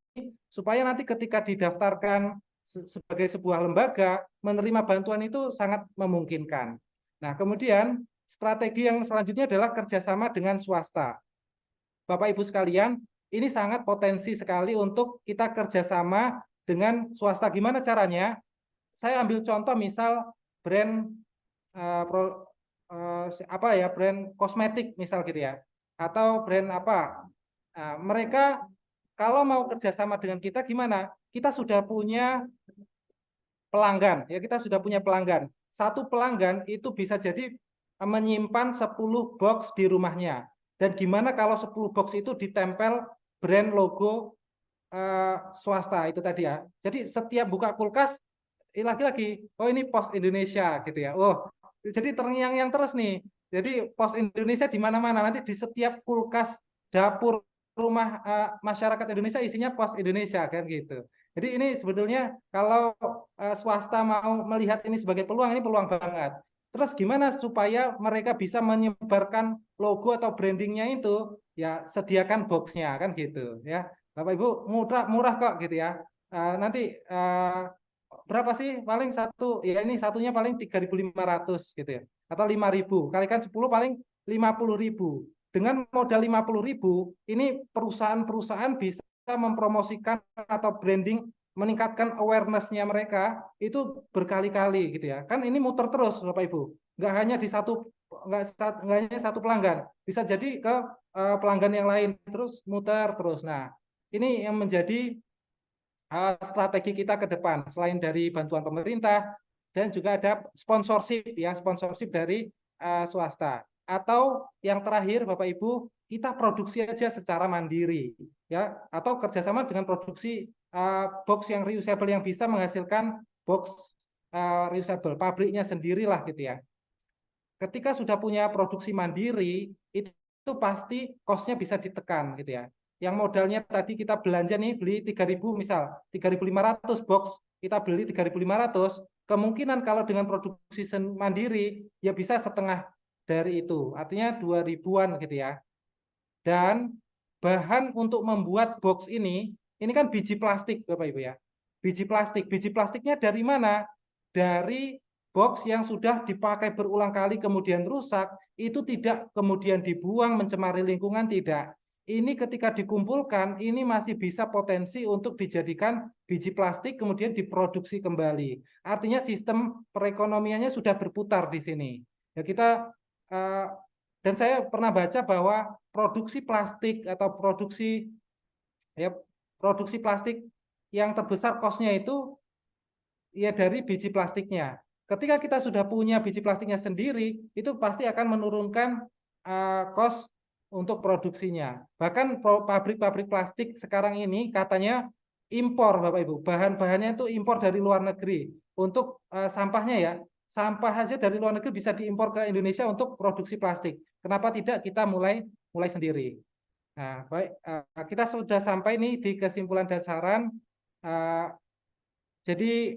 supaya nanti ketika didaftarkan sebagai sebuah lembaga, menerima bantuan itu sangat memungkinkan. Nah, kemudian strategi yang selanjutnya adalah kerjasama dengan swasta. Bapak Ibu sekalian, ini sangat potensi sekali untuk kita kerjasama dengan swasta. Gimana caranya? Saya ambil contoh misal brand brand kosmetik misal gitu ya, atau brand apa. Nah, mereka kalau mau kerjasama dengan kita gimana? Kita sudah punya pelanggan, ya kita sudah punya pelanggan. Satu pelanggan itu bisa jadi menyimpan 10 box di rumahnya. Dan gimana kalau 10 box itu ditempel brand logo swasta itu tadi ya. Jadi setiap buka kulkas, lagi-lagi, oh ini Pos Indonesia gitu ya. Oh, jadi terngiang-ngiang terus nih. Jadi Pos Indonesia di mana-mana, nanti di setiap kulkas dapur rumah masyarakat Indonesia isinya Pos Indonesia kan gitu. Jadi ini sebetulnya kalau swasta mau melihat ini sebagai peluang, ini peluang banget. Terus gimana supaya mereka bisa menyebarkan logo atau brandingnya itu, ya sediakan boxnya kan gitu ya. Bapak Ibu, murah kok gitu ya. Nanti berapa sih paling satu, ya ini satunya paling 3.500 gitu ya, atau 5.000 kalikan 10 paling 50.000. Dengan modal 50.000 ini perusahaan-perusahaan bisa mempromosikan atau branding, meningkatkan awareness-nya mereka itu berkali-kali gitu ya. Kan ini muter terus Bapak Ibu, nggak hanya di nggak hanya satu pelanggan, bisa jadi ke pelanggan yang lain, terus muter terus. Nah, ini yang menjadi strategi kita ke depan, selain dari bantuan pemerintah dan juga ada sponsorship ya, sponsorship dari swasta. atau yang terakhir Bapak Ibu, kita produksi aja secara mandiri ya, atau kerjasama dengan produksi box yang reusable yang bisa menghasilkan box reusable, pabriknya sendirilah gitu ya. Ketika sudah punya produksi mandiri, itu pasti cost-nya bisa ditekan gitu ya. Yang modalnya tadi kita belanja nih, beli 3.000 misal, 3.500 box, kita beli 3.500, kemungkinan kalau dengan produksi mandiri, ya bisa setengah dari itu, artinya 2.000-an gitu ya. Dan bahan untuk membuat box ini kan biji plastik Bapak Ibu ya. Biji plastiknya dari mana? Dari box yang sudah dipakai berulang kali kemudian rusak, itu tidak kemudian dibuang mencemari lingkungan, tidak. Ini ketika dikumpulkan, ini masih bisa potensi untuk dijadikan biji plastik kemudian diproduksi kembali. Artinya sistem perekonomiannya sudah berputar di sini. Ya kita dan saya pernah baca bahwa produksi plastik atau produksi plastik yang terbesar cost-nya itu ya dari biji plastiknya. Ketika kita sudah punya biji plastiknya sendiri, itu pasti akan menurunkan cost untuk produksinya. Bahkan pabrik-pabrik plastik sekarang ini katanya impor Bapak Ibu, bahan-bahannya itu impor dari luar negeri. Untuk sampahnya ya, sampah hasil dari luar negeri bisa diimpor ke Indonesia untuk produksi plastik. Kenapa tidak kita mulai sendiri? Nah, baik, kita sudah sampai nih di kesimpulan dan saran. Jadi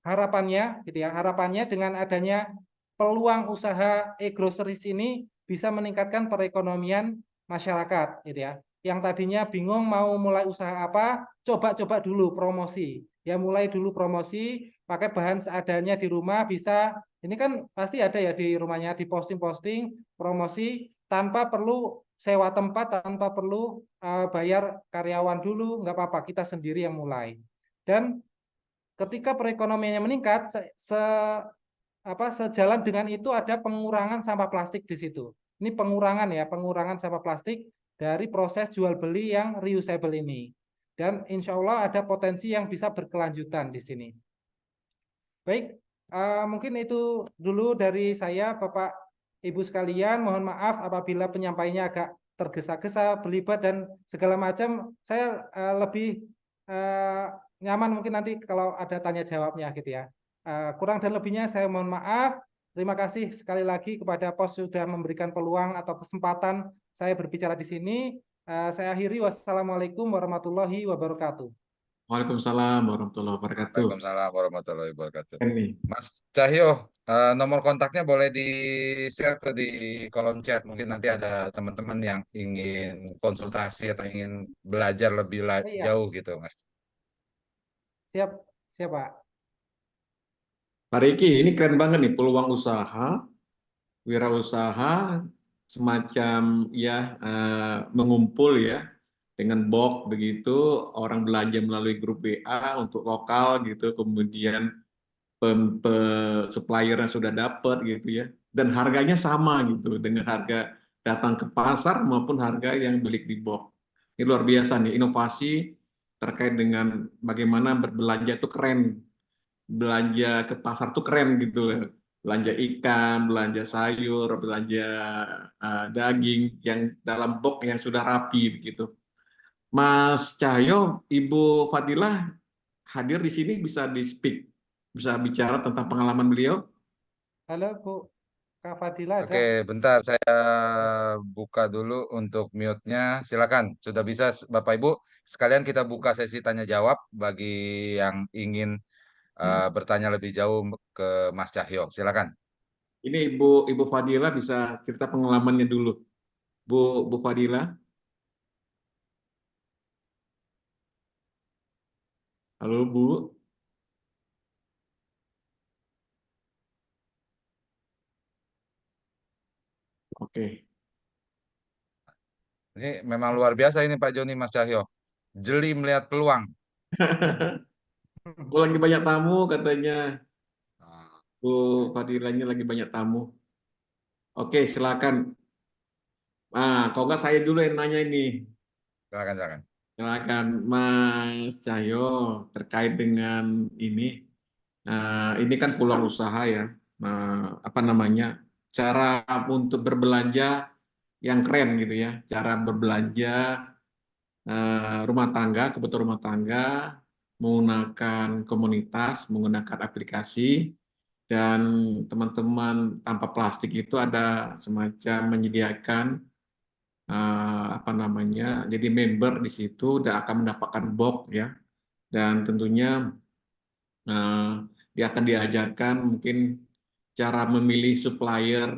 harapannya gitu ya, harapannya dengan adanya peluang usaha e-groceries ini bisa meningkatkan perekonomian masyarakat gitu ya. Yang tadinya bingung mau mulai usaha apa, coba-coba dulu promosi. Ya mulai dulu promosi, pakai bahan seadanya di rumah bisa. Ini kan pasti ada ya di rumahnya, di posting-posting promosi tanpa perlu sewa tempat, tanpa perlu bayar karyawan dulu, nggak apa-apa, kita sendiri yang mulai. Dan ketika perekonomiannya meningkat, sejalan dengan itu ada pengurangan sampah plastik di situ. Ini pengurangan ya, pengurangan sampah plastik dari proses jual beli yang reusable ini. Dan insya Allah ada potensi yang bisa berkelanjutan di sini. Baik, mungkin itu dulu dari saya, Bapak Ibu sekalian. Mohon maaf apabila penyampaiannya agak tergesa-gesa, berlibat dan segala macam. Saya lebih nyaman mungkin nanti kalau ada tanya jawabnya gitu ya. Kurang dan lebihnya saya mohon maaf. Terima kasih sekali lagi kepada POS sudah memberikan peluang atau kesempatan saya berbicara di sini. Saya akhiri, wassalamualaikum warahmatullahi wabarakatuh. Waalaikumsalam warahmatullahi wabarakatuh. Waalaikumsalam warahmatullahi wabarakatuh. Ini. Mas Cahyo, nomor kontaknya boleh di-share tuh di kolom chat. Mungkin nanti ada teman-teman yang ingin konsultasi atau ingin belajar lebih Iya. jauh gitu, Mas. Siap, siap Pak. Pak Riki, ini keren banget nih, peluang usaha, wirausaha, semacam ya mengumpul ya dengan box begitu, orang belanja melalui grup WA untuk lokal gitu, kemudian suppliernya sudah dapat gitu ya, dan harganya sama gitu dengan harga datang ke pasar maupun harga yang beli di box. Ini luar biasa nih, inovasi terkait dengan bagaimana berbelanja itu keren. Belanja ke pasar tuh keren gitu loh. Belanja ikan, belanja sayur, belanja daging yang dalam box yang sudah rapi begitu. Mas Cahyo, Ibu Fadilah hadir di sini, bisa di-speak, bisa bicara tentang pengalaman beliau. Halo Bu, Kak Fadila ada? Oke, bentar saya buka dulu untuk mute-nya. Silakan, sudah bisa Bapak Ibu. Sekalian kita buka sesi tanya jawab bagi yang ingin bertanya lebih jauh ke Mas Cahyo. Silakan. Ini Ibu Fadilah bisa cerita pengalamannya dulu. Bu Fadilah. Halo Bu. Oke. Ini memang luar biasa ini Pak Joni, Mas Cahyo. Jeli melihat peluang. Lagi banyak tamu katanya. Ah, Bu Fadilahnya lagi banyak tamu. Oke, silakan. Kalau nggak saya dulu yang nanya ini. Silakan, silakan. Silakan Mas Cahyo, terkait dengan ini. Ini kan peluang usaha ya. Apa namanya? cara untuk berbelanja yang keren gitu ya, cara berbelanja rumah tangga, kebutuhan rumah tangga, menggunakan komunitas, menggunakan aplikasi, dan teman-teman tanpa plastik itu ada semacam menyediakan apa namanya, jadi member di situ dan akan mendapatkan box ya, dan tentunya eh, dia akan diajarkan mungkin cara memilih supplier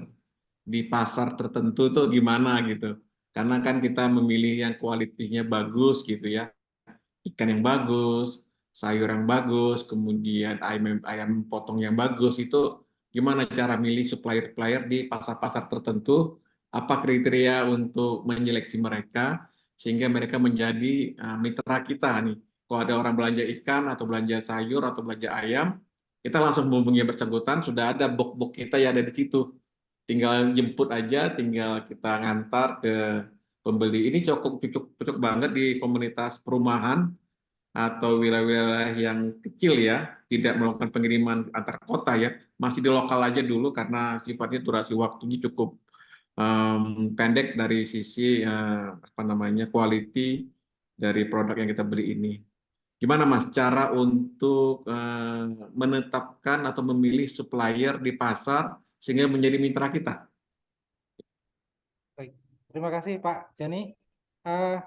di pasar tertentu tuh gimana gitu. Karena kan kita memilih yang kualitinya bagus gitu ya, ikan yang bagus, sayur yang bagus, kemudian ayam ayam potong yang bagus, itu gimana cara milih supplier-supplier di pasar-pasar tertentu, apa kriteria untuk menyeleksi mereka sehingga mereka menjadi mitra kita nih. Kalau ada orang belanja ikan atau belanja sayur atau belanja ayam, kita langsung menghubungi yang bersangkutan, sudah ada box-box kita yang ada di situ. Tinggal jemput aja, tinggal kita ngantar ke pembeli. Ini cukup cukup cukup banget di komunitas perumahan atau wilayah-wilayah yang kecil ya, tidak melakukan pengiriman antar kota ya, masih di lokal aja dulu karena sifatnya durasi waktunya cukup pendek dari sisi apa namanya quality dari produk yang kita beli ini. Gimana Mas cara untuk menetapkan atau memilih supplier di pasar sehingga menjadi mitra kita? Baik. Terima kasih Pak Jani. Eh,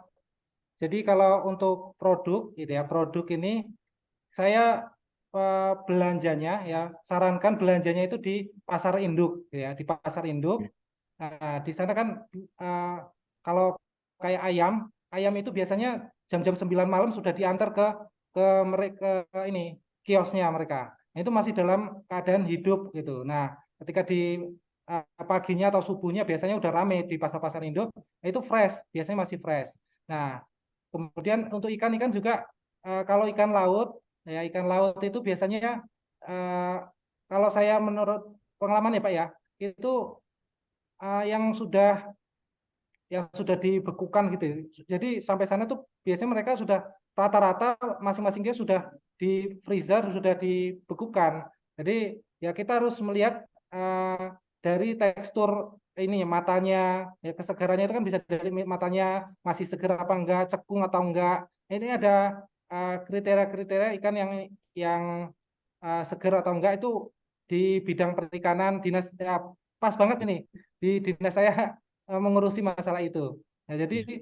jadi kalau untuk produk gitu ya, produk ini saya belanjanya ya, sarankan belanjanya itu di pasar induk gitu ya, di pasar induk. Nah, di sana kan eh, kalau kayak ayam, ayam itu biasanya jam-jam 9 malam sudah diantar ke mereka ini kiosnya mereka. Nah, itu masih dalam keadaan hidup gitu. Nah, ketika di paginya atau subuhnya biasanya udah rame di pasar-pasar induk, nah, itu fresh, biasanya masih fresh. Nah, kemudian untuk ikan-ikan juga kalau ikan laut, ya ikan laut itu biasanya eh, kalau saya menurut pengalaman ya Pak ya, itu yang sudah dibekukan gitu. Jadi sampai sana tuh biasanya mereka sudah rata-rata masing-masingnya sudah di freezer, sudah dibekukan. Jadi ya kita harus melihat dari tekstur ini matanya, ya kesegarannya itu kan bisa dari matanya masih segar apa enggak, cekung atau enggak. Ini ada kriteria-kriteria ikan yang segar atau enggak itu di bidang perikanan dinas ya, pas banget ini di dinas saya mengurusi masalah itu. Nah, jadi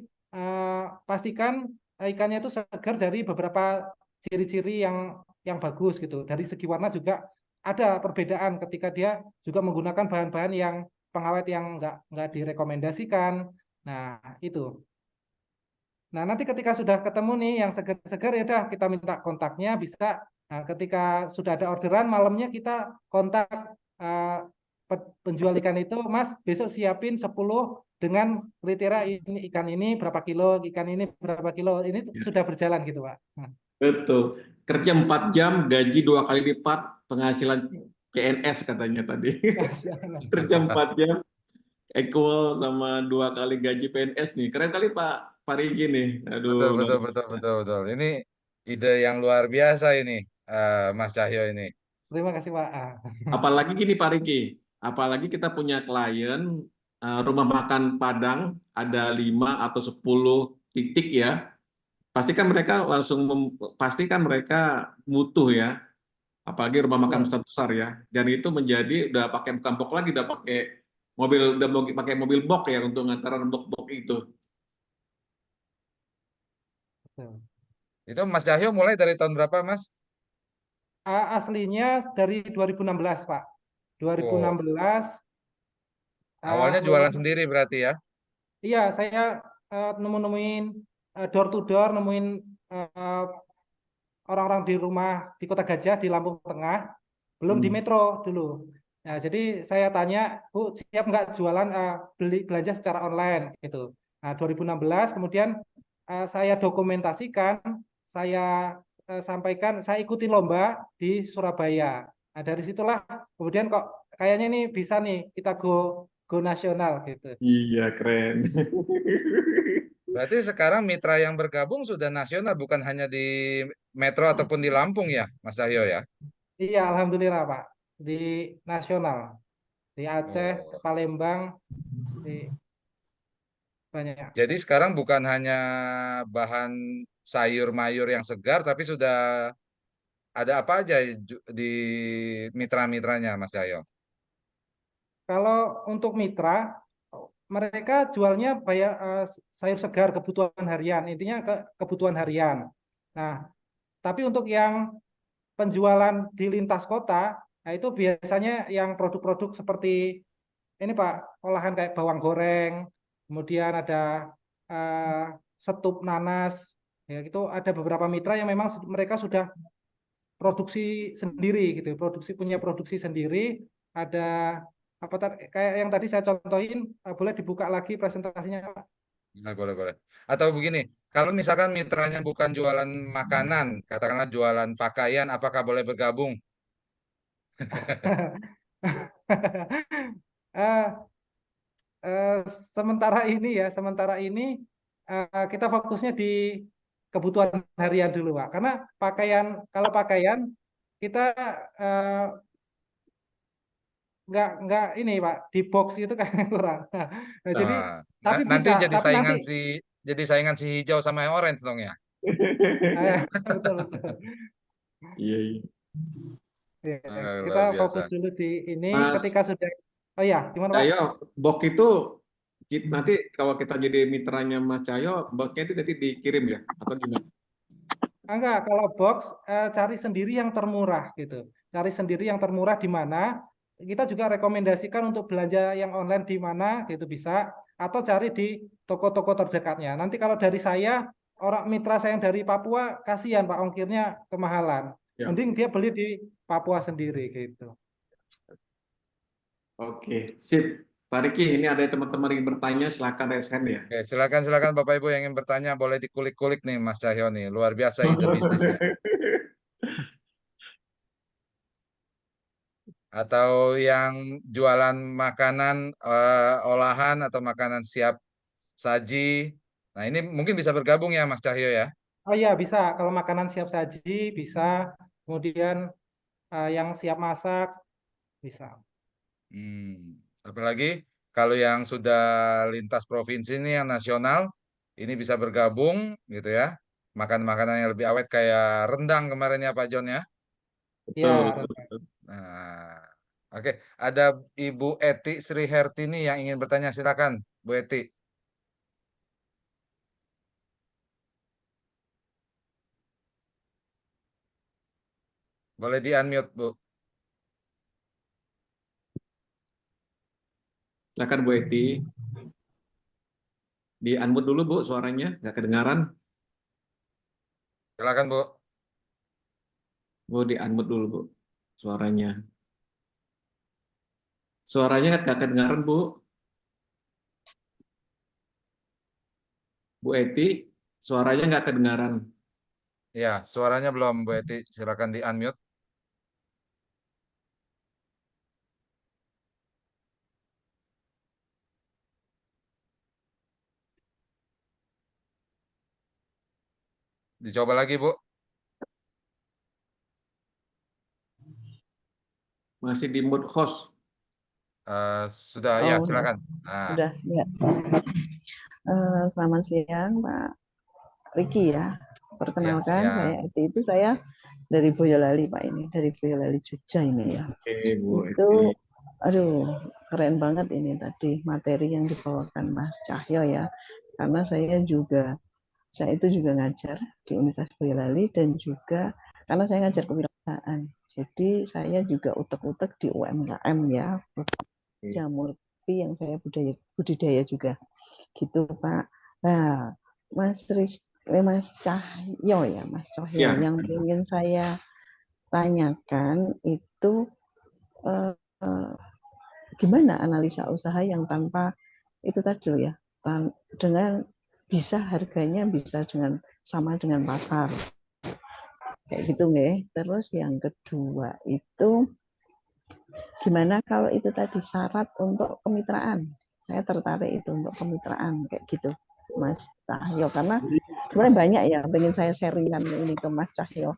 pastikan ikannya itu segar dari beberapa ciri-ciri yang bagus gitu. Dari segi warna juga ada perbedaan ketika dia juga menggunakan bahan-bahan yang pengawet yang nggak direkomendasikan. Nah, itu. Nah, nanti ketika sudah ketemu nih yang segar-segar ya udah kita minta kontaknya bisa. Nah, ketika sudah ada orderan malamnya kita kontak eh, penjual ikan itu, Mas, besok siapin 10 dengan kriteria ini ikan ini berapa kilo, ikan ini berapa kilo. Ini Ya. sudah berjalan gitu, Pak. Nah, Betul. Kerja 4 jam, gaji 2 kali lipat, penghasilan PNS katanya tadi. Kerja 4 jam, equal sama 2 kali gaji PNS nih. Keren kali Pak Rigi nih. Betul, Aduh, luar betul, betul, biasa. betul, betul. Ini ide yang luar biasa ini, Mas Cahyo ini. terima kasih, Pak. Apalagi gini Pak Rigi, apalagi kita punya klien rumah makan Padang ada 5 atau 10 titik ya. Pastikan mereka pastikan mereka butuh ya, apalagi rumah makan Betul, besar-besar ya. Dan itu menjadi udah pakai bukan box lagi, udah pakai mobil, udah mau pakai mobil box ya untuk ngantaran box-box itu. betul. Itu Mas Cahyo mulai dari tahun berapa, Mas? Aslinya dari 2016, Pak. Oh, 2016 awalnya jualan sendiri berarti ya? iya, saya nemu-nemuin door to door, nemuin eh, orang-orang di rumah di Kota Gajah di Lampung Tengah, belum di Hmm. Metro dulu. Nah, jadi saya tanya, Bu, siap nggak jualan beli belanja secara online gitu. Nah, 2016 kemudian saya dokumentasikan, saya sampaikan, saya ikuti lomba di Surabaya. Nah, dari situlah kemudian kok kayaknya nih bisa nih kita go nasional gitu. Iya, keren. Berarti sekarang mitra yang bergabung sudah nasional, bukan hanya di Metro ataupun di Lampung ya, Mas Cahyo ya? Iya, alhamdulillah Pak di nasional. di Aceh, Oh. Palembang, di banyak. Jadi sekarang bukan hanya bahan sayur mayur yang segar, tapi sudah ada apa aja di mitra-mitranya, Mas Cahyo? Kalau untuk mitra, mereka jualnya sayur segar kebutuhan harian, intinya kebutuhan harian. Nah, tapi untuk yang penjualan di lintas kota, nah itu biasanya yang produk-produk seperti ini Pak, olahan kayak bawang goreng, kemudian ada setup nanas, ya itu ada beberapa mitra yang memang mereka sudah produksi sendiri gitu, punya produksi sendiri. Ada apa kayak yang tadi saya contohin, boleh dibuka lagi presentasinya Pak? Nah, boleh, boleh. Atau begini, kalau misalkan mitranya bukan jualan makanan, katakanlah jualan pakaian, apakah boleh bergabung? Eh, eh, sementara ini kita fokusnya di kebutuhan harian dulu, Pak. Karena kalau pakaian kita eh, nggak ini, Pak, di box itu kan kurang. Nah, jadi Nah, tapi nanti bisa, jadi tapi nanti saingan si hijau sama yang orange dong ya. betul betul. Iya, iya. Ya, kita Luar biasa. fokus dulu di ini ketika Mas sudah. Oh ya, gimana Pak? Cahyo, box itu nanti kalau kita jadi mitranya Mas Cahyo, boxnya itu nanti dikirim ya atau gimana? Enggak, kalau box cari sendiri yang termurah gitu. Cari sendiri yang termurah di mana. Kita juga rekomendasikan untuk belanja yang online di mana gitu bisa, atau cari di toko-toko terdekatnya. Nanti kalau dari saya, orang mitra saya yang dari Papua, kasihan Pak, ongkirnya kemahalan. Ya. Mending dia beli di Papua sendiri gitu. Oke, sip. Pak Riki, ini ada teman-teman yang bertanya, silakan raise hand ya. Oke, silakan Bapak Ibu yang ingin bertanya boleh dikulik-kulik nih Mas Cahyo nih. Luar biasa ide bisnisnya. Atau yang jualan makanan olahan atau makanan siap saji. Nah, ini mungkin bisa bergabung ya Mas Cahyo ya. Oh iya bisa, kalau makanan siap saji bisa, kemudian yang siap masak bisa. Apalagi kalau yang sudah lintas provinsi nih yang nasional, ini bisa bergabung gitu ya. Makan makanan yang lebih awet kayak rendang kemarin ya Pak John ya. Betul, Ya, betul, betul. Nah, oke, ada Ibu Eti Sri Hertini yang ingin bertanya, silakan Bu Eti. Boleh di-unmute Bu. Silakan Bu Eti. Di unmute dulu Bu, suaranya nggak kedengaran. Silakan Bu. Bu, di unmute dulu Bu, suaranya. Suaranya nggak kedengaran Bu. Bu Eti, suaranya nggak kedengaran. Ya, suaranya belum Bu Eti. Silakan di-unmute. Dicoba lagi Bu. Masih di mute host. Sudah ya, Oh, silakan. Nah, udah ya. Selamat siang Pak Riki ya. ya, Perkenalkan saya siang. Eti, itu saya dari Boyolali Pak, ini dari Boyolali Jogja ini ya. Oke, Bu Itu Eti. aduh keren banget ini tadi materi yang dibawakan Mas Cahyo ya. Karena saya itu juga ngajar di Universitas Boyolali dan juga karena saya ngajar kewirausahaan. Jadi saya juga utek-utek di UMKM ya. Jamur yang saya budidaya juga gitu Pak. Nah, Mas Cahyo ya, Mas Cahyo Ya. yang ingin saya tanyakan itu gimana analisa usaha yang tanpa itu tadi loh ya, dengan bisa harganya bisa sama dengan pasar kayak gitu nggih. Terus yang kedua itu gimana kalau itu tadi syarat untuk kemitraan? Saya tertarik itu untuk kemitraan kayak gitu, Mas Cahyo. Karena sebenarnya banyak ya, pengen saya sharingkan ini ke Mas Cahyo.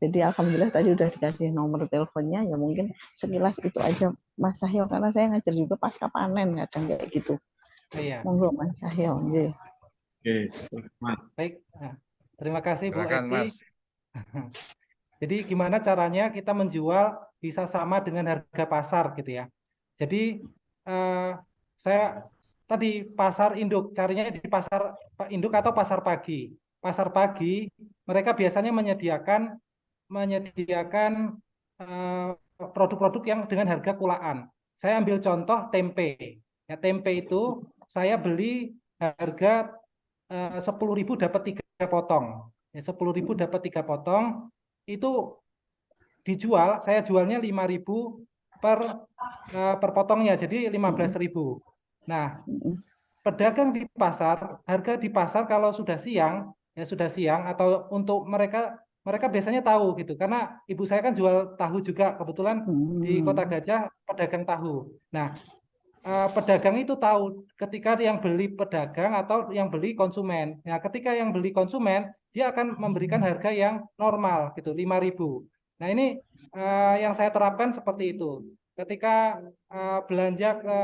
Jadi alhamdulillah tadi udah dikasih nomor teleponnya, ya mungkin sekilas itu aja Mas Cahyo, karena saya ngajar juga pasca panen kadang kayak gitu. Iya, Monggo Mas Cahyo. Nggih. Oke, silakan, Mas. baik. Nah, terima kasih Bu Silakan, Eti. Mas. Jadi gimana caranya kita menjual bisa sama dengan harga pasar gitu ya. Jadi saya tadi pasar induk, carinya di pasar induk atau pasar pagi. Pasar pagi mereka biasanya menyediakan produk-produk yang dengan harga kulaan. Saya ambil contoh tempe. Ya, tempe itu saya beli harga 10.000 dapat 3 potong. Ya, 10.000 dapat 3 potong. Itu dijual, saya jualnya 5.000 per potongnya, jadi 15.000. Nah, pedagang di pasar, harga di pasar kalau sudah siang, ya sudah siang, atau untuk mereka biasanya tahu gitu, karena ibu saya kan jual tahu juga, kebetulan di Kota Gajah pedagang tahu. Nah, pedagang itu tahu ketika yang beli pedagang atau yang beli konsumen. Nah, ketika yang beli konsumen, dia akan memberikan harga yang normal gitu, 5.000. Nah, ini yang saya terapkan seperti itu. Ketika belanja ke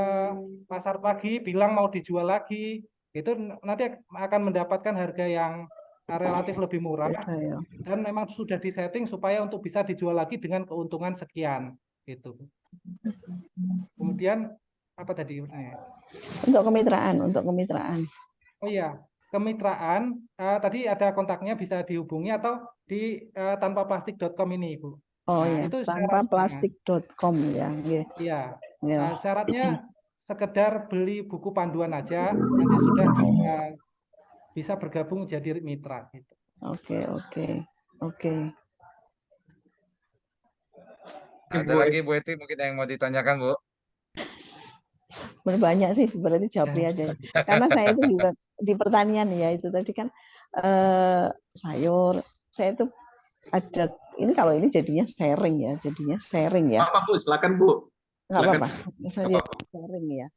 pasar pagi, bilang mau dijual lagi, itu nanti akan mendapatkan harga yang relatif lebih murah, dan memang sudah disetting supaya untuk bisa dijual lagi dengan keuntungan sekian gitu. Kemudian apa tadi? Untuk kemitraan. Oh iya, kemitraan tadi ada kontaknya, bisa dihubungi atau di tanpaplastik.com ini, Bu. Oh Nah, ya, itu tanpaplastik.com ya. Iya. Ya. Syaratnya sekedar beli buku panduan aja, nanti sudah bisa bergabung jadi mitra gitu. Oke. Ada lagi Bu Eti mungkin yang mau ditanyakan, Bu? Banyak sih, berarti jawabnya aja. Karena saya itu juga di pertanian ya, itu tadi kan sayur. Saya itu ada, ini kalau ini jadinya sharing ya. Apa Bu? Silakan Bu. Nggak Silakan. apa-apa, saya sharing ya.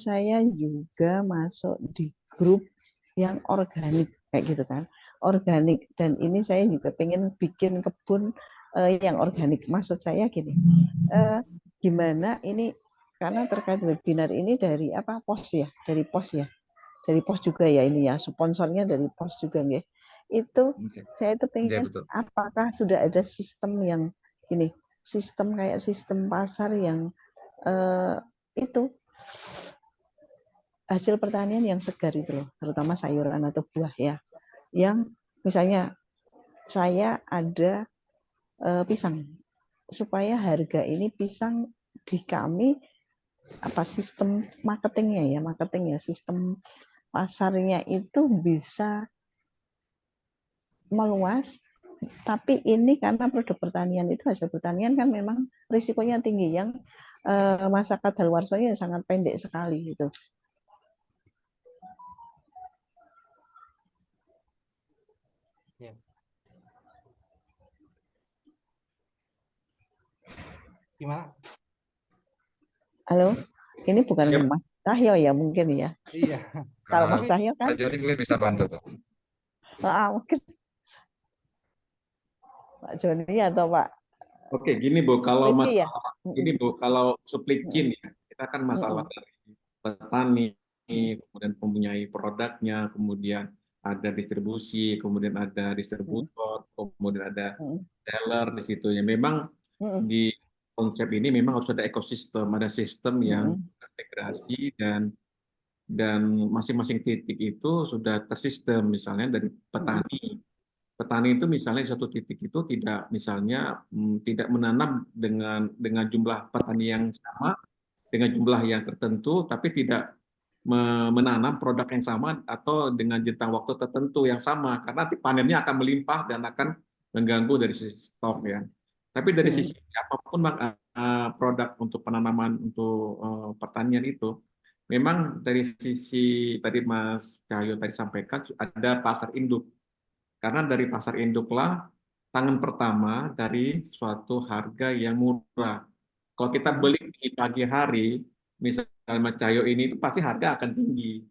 Saya juga masuk di grup yang organik kayak gitu kan, organik, dan ini saya juga pengen bikin kebun yang organik. Maksud saya gini, gimana ini, karena terkait webinar ini dari apa, pos ya, dari pos juga ya, ini ya sponsornya dari pos juga ya. Itu saya itu pengen, apakah sudah ada sistem yang gini, sistem kayak sistem pasar yang itu hasil pertanian yang segar itu loh, terutama sayuran atau buah ya, yang misalnya saya ada pisang, supaya harga ini pisang di kami apa sistem marketingnya, sistem pasarnya itu bisa meluas. Tapi ini karena produk pertanian itu, hasil pertanian kan memang risikonya tinggi, yang masa kadaluarsanya sangat pendek sekali gitu. Gimana? Halo, ini bukan Mas Cahyo ya mungkin ya? Iya. Kalau Mas Cahyo kan? Pak Joni mungkin bisa bantu tuh. Mungkin Pak Joni atau Pak. Oke, gini Bu, kalau ya? ini Bu, kalau supply chain ya, kita kan masalah dari petani, kemudian mempunyai produknya, kemudian ada distribusi, kemudian ada distributor, kemudian ada seller di situ. Ya memang di konsep ini memang harus ada ekosistem, ada sistem yang integrasi, dan masing-masing titik itu sudah tersistem. Misalnya dari petani itu misalnya satu titik itu tidak, misalnya tidak menanam dengan jumlah petani yang sama, dengan jumlah yang tertentu, tapi tidak menanam produk yang sama atau dengan jentang waktu tertentu yang sama, karena panennya akan melimpah dan akan mengganggu dari sisi stok ya. Tapi dari sisi apapun produk untuk penanaman untuk pertanian itu, memang dari sisi tadi Mas Cahyo tadi sampaikan ada pasar induk, karena dari pasar induklah tangan pertama dari suatu harga yang murah. Kalau kita beli di pagi hari, misalnya Mas Cahyo ini, itu pasti harga akan tinggi,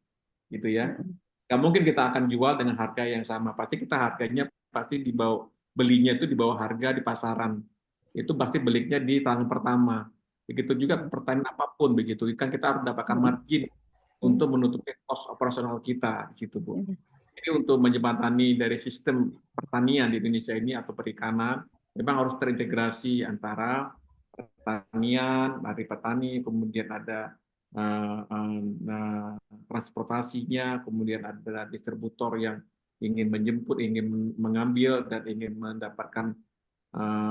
gitu ya. Nggak mungkin kita akan jual dengan harga yang sama, pasti kita harganya pasti di belinya itu di bawah harga di pasaran. Itu pasti belinya di tangan pertama. Begitu juga pertanian apapun begitu. Kan kita harus mendapatkan margin untuk menutupi cost operasional kita di situ, Bu. Jadi untuk menjembatani dari sistem pertanian di Indonesia ini atau perikanan, memang harus terintegrasi antara pertanian, dari petani, kemudian ada transportasinya, kemudian ada distributor yang ingin menjemput, ingin mengambil, dan ingin mendapatkan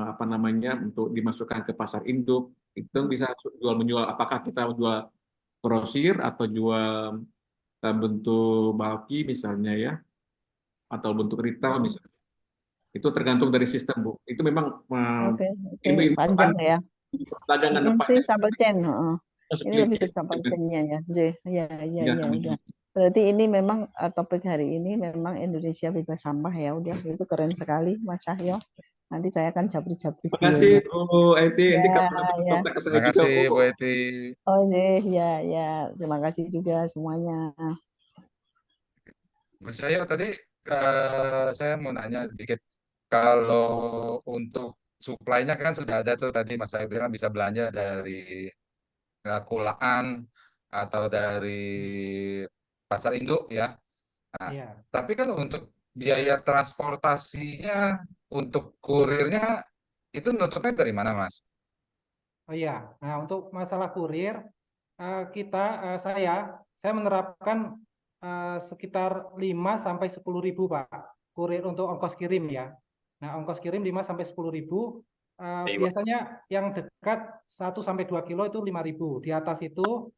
apa namanya untuk dimasukkan ke pasar induk. Itu bisa jual menjual. Apakah kita jual grosir atau jual bentuk bulky misalnya ya, atau bentuk retail misalnya. Itu tergantung dari sistem, Bu. Itu memang Oke, ilmu panjang ya. perdagangan Ini depannya supply chain. Ini lebih ke supply seperti chain-nya ya. Ya, ya, udah. Berarti ini memang topik hari ini memang Indonesia bebas sampah ya. Udah, itu keren sekali Mas Cahyo. Nanti saya akan jabri-jabri Terima kasih bionya. Bu Eti. Nanti Ya, kapan-kapan ya. kontak ke saya Terima juga, kasih Bu. Bu Eti. Oh ya. Terima kasih juga semuanya. Mas Ayo tadi saya mau nanya dikit. Kalau untuk supply-nya kan sudah ada tuh tadi Mas Ayo bilang bisa belanja dari kulaan atau dari pasar induk ya. Nah, Iya. tapi kan untuk biaya transportasinya untuk kurirnya itu nutupnya dari mana, Mas? Oh iya. Nah, untuk masalah kurir, saya menerapkan sekitar 5 sampai 10.000, Pak. Kurir untuk ongkos kirim ya. Nah, ongkos kirim 5 sampai 10.000. Biasanya yang dekat 1 sampai 2 kilo itu 5.000. Di atas itu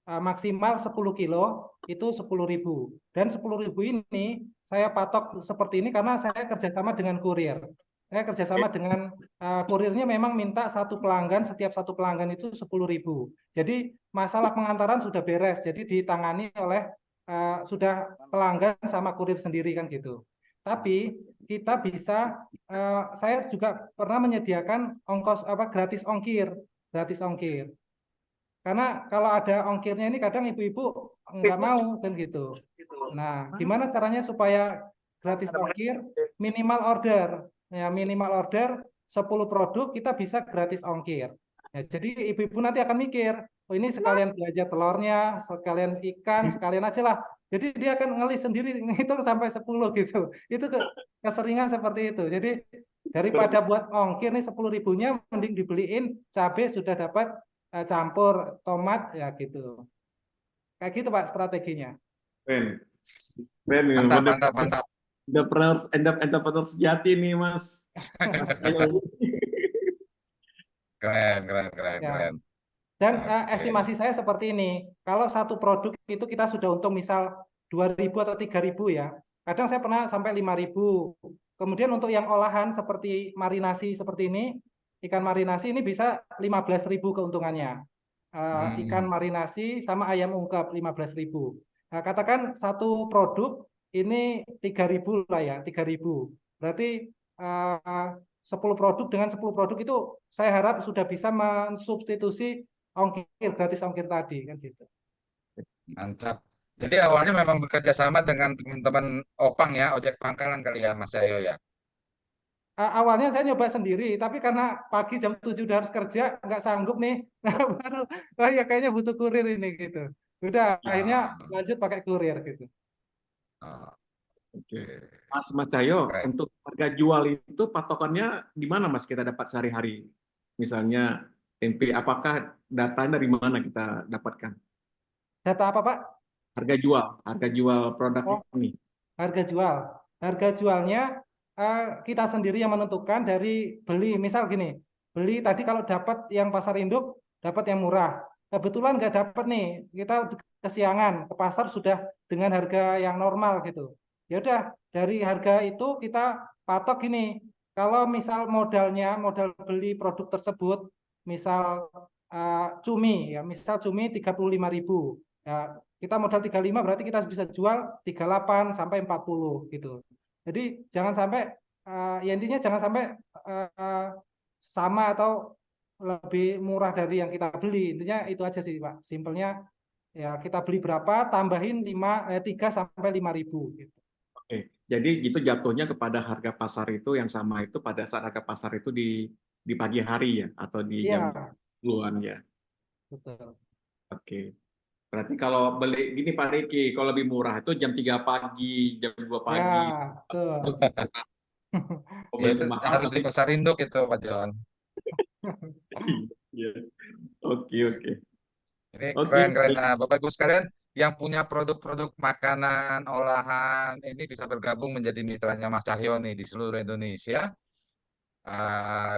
maksimal 10 kilo itu 10.000. Dan 10.000 ini saya patok seperti ini karena saya kerjasama dengan kurir. Saya kerjasama dengan kurirnya memang minta setiap satu pelanggan itu 10.000. Jadi masalah pengantaran sudah beres, jadi ditangani oleh sudah pelanggan sama kurir sendiri kan gitu. Tapi kita bisa, saya juga pernah menyediakan gratis ongkir. Karena kalau ada ongkirnya ini kadang ibu-ibu nggak mau kan gitu. Nah, gimana caranya supaya gratis ongkir? Minimal order. Ya, minimal order 10 produk kita bisa gratis ongkir. Ya, jadi ibu-ibu nanti akan mikir, oh ini sekalian belanja telurnya, sekalian ikan, sekalian aja lah. Jadi dia akan ngelis sendiri, ngitung sampai 10 gitu. Itu keseringan seperti itu. Jadi daripada buat ongkir nih 10.000-nya, mending dibeliin cabai sudah dapat campur tomat ya gitu. Kayak gitu Pak strateginya. Keren. Keren. Mantap, mantap, mantap. Entrepreneur sejati nih, Mas. Keren, keren, keren, Ya. keren. Dan Oke. estimasi saya seperti ini. Kalau satu produk itu kita sudah untung misal 2.000 atau 3.000 ya. Kadang saya pernah sampai 5.000. Kemudian untuk yang olahan seperti marinasi seperti ini, ikan marinasi ini bisa 15.000 keuntungannya. Ikan marinasi sama ayam ungkep 15.000. Nah, katakan satu produk ini 3.000 lah ya, 3.000. Berarti 10 produk dengan 10 produk itu saya harap sudah bisa mensubstitusi gratis ongkir tadi kan gitu. Mantap. Jadi awalnya memang bekerja sama dengan teman-teman Opang ya, ojek pangkalan kali ya, Mas Ayo ya. Awalnya saya nyoba sendiri, tapi karena pagi jam 7 udah harus kerja, nggak sanggup nih. Nah, baru, oh ya kayaknya butuh kurir ini gitu. Udah, akhirnya lanjut pakai kurir gitu. Oke. Mas Cahyo, Keren. untuk harga jual itu patokannya di mana Mas kita dapat sehari-hari? Misalnya tempe, apakah datanya dari mana kita dapatkan? Data apa Pak? Harga jual produk Oh, ini. harga jual. Harga jualnya kita sendiri yang menentukan dari beli. Misal gini, beli tadi kalau dapat yang pasar induk, dapat yang murah. Kebetulan nggak dapat nih, kita kesiangan ke pasar sudah dengan harga yang normal gitu. Ya udah, dari harga itu kita patok gini. Kalau misal modal beli produk tersebut, misal cumi ya, misal cumi 35.000. Ya, kita modal 35 berarti kita bisa jual 38 sampai 40 gitu. Jadi jangan sampai ya intinya jangan sampai sama atau lebih murah dari yang kita beli. Intinya itu aja sih Pak. Simpelnya ya kita beli berapa tambahin 3 sampai 5.000 gitu. Jadi gitu jatuhnya kepada harga pasar itu yang sama itu pada saat harga pasar itu di pagi hari ya atau di Iya, jam 10-an ya. betul. Oke. Berarti kalau beli gini Pak Riki, kalau lebih murah itu jam 3 pagi, jam 2 Ya, pagi. Itu betul. kalau Ya beli itu mahal harus di nanti. pasar induk itu Pak Jon. Iya. Oke, oke. Ini Oke, keren-keren. baik. Nah, Bapak Ibu sekalian yang punya produk-produk makanan, olahan, ini bisa bergabung menjadi mitranya Mas Cahyo nih di seluruh Indonesia.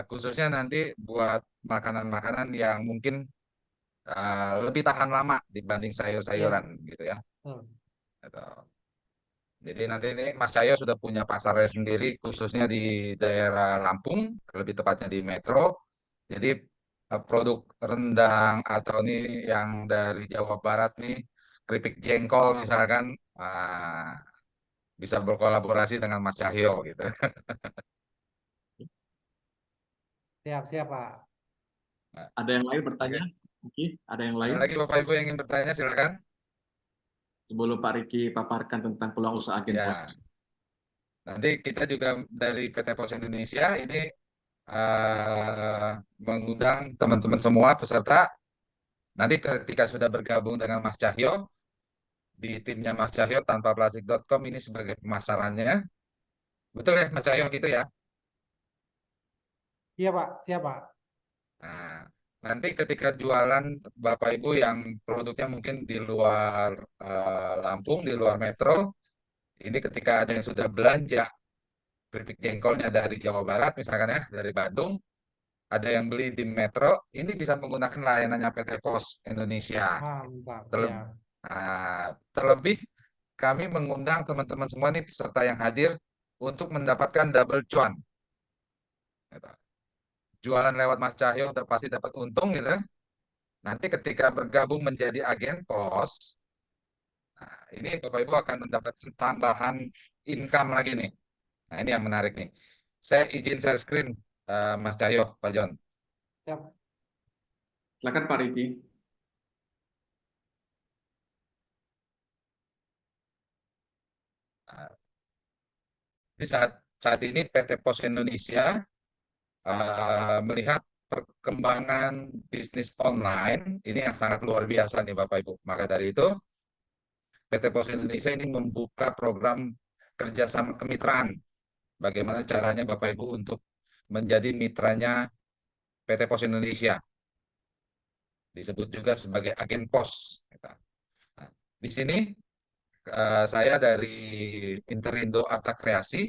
Khususnya nanti buat makanan-makanan yang mungkin lebih tahan lama dibanding sayur-sayuran Iya, gitu ya. betul. Gitu. Jadi nanti ini Mas Cahyo sudah punya pasarnya sendiri khususnya di daerah Lampung, lebih tepatnya di Metro. Jadi produk rendang atau nih yang dari Jawa Barat nih, keripik jengkol misalkan, bisa berkolaborasi dengan Mas Cahyo gitu. Siap, siap, Pak. Ada yang lain bertanya? Oke. Oke, ada yang Ada lain? lagi Bapak Ibu yang ingin bertanya silakan. Sebelum Pak Riki paparkan tentang peluang usaha agen pos. Ya, nanti kita juga dari PT Pos Indonesia ini mengundang teman-teman semua peserta. Nanti ketika sudah bergabung dengan Mas Cahyo di timnya Mas Cahyo tanpa plastik.com ini sebagai pemasarannya. Betul ya Mas Cahyo gitu ya? Iya, Pak. Siap, Pak. Nah, nanti ketika jualan Bapak Ibu yang produknya mungkin di luar Lampung, di luar Metro, ini ketika ada yang sudah belanja keripik jengkolnya dari Jawa Barat misalkan ya, dari Bandung, ada yang beli di Metro, ini bisa menggunakan layanannya PT Pos Indonesia. Mantap, Terlebih, siap. terlebih kami mengundang teman-teman semua nih peserta yang hadir untuk mendapatkan double cuan. Gitu. Jualan lewat Mas Cahyo udah pasti dapat untung gitu. Nanti ketika bergabung menjadi agen pos, ini Bapak Ibu akan mendapatkan tambahan income lagi nih. Nah ini yang menarik nih. Saya izin share screen Mas Cahyo, Pak John. Siap. Silakan Pak Riki. Nah, di saat ini PT Pos Indonesia melihat perkembangan bisnis online ini yang sangat luar biasa nih Bapak Ibu. Maka dari itu PT Pos Indonesia ini membuka program kerjasama kemitraan. Bagaimana caranya Bapak Ibu untuk menjadi mitranya PT Pos Indonesia. Disebut juga sebagai agen pos. Nah, di sini saya dari Interindo Arta Kreasi.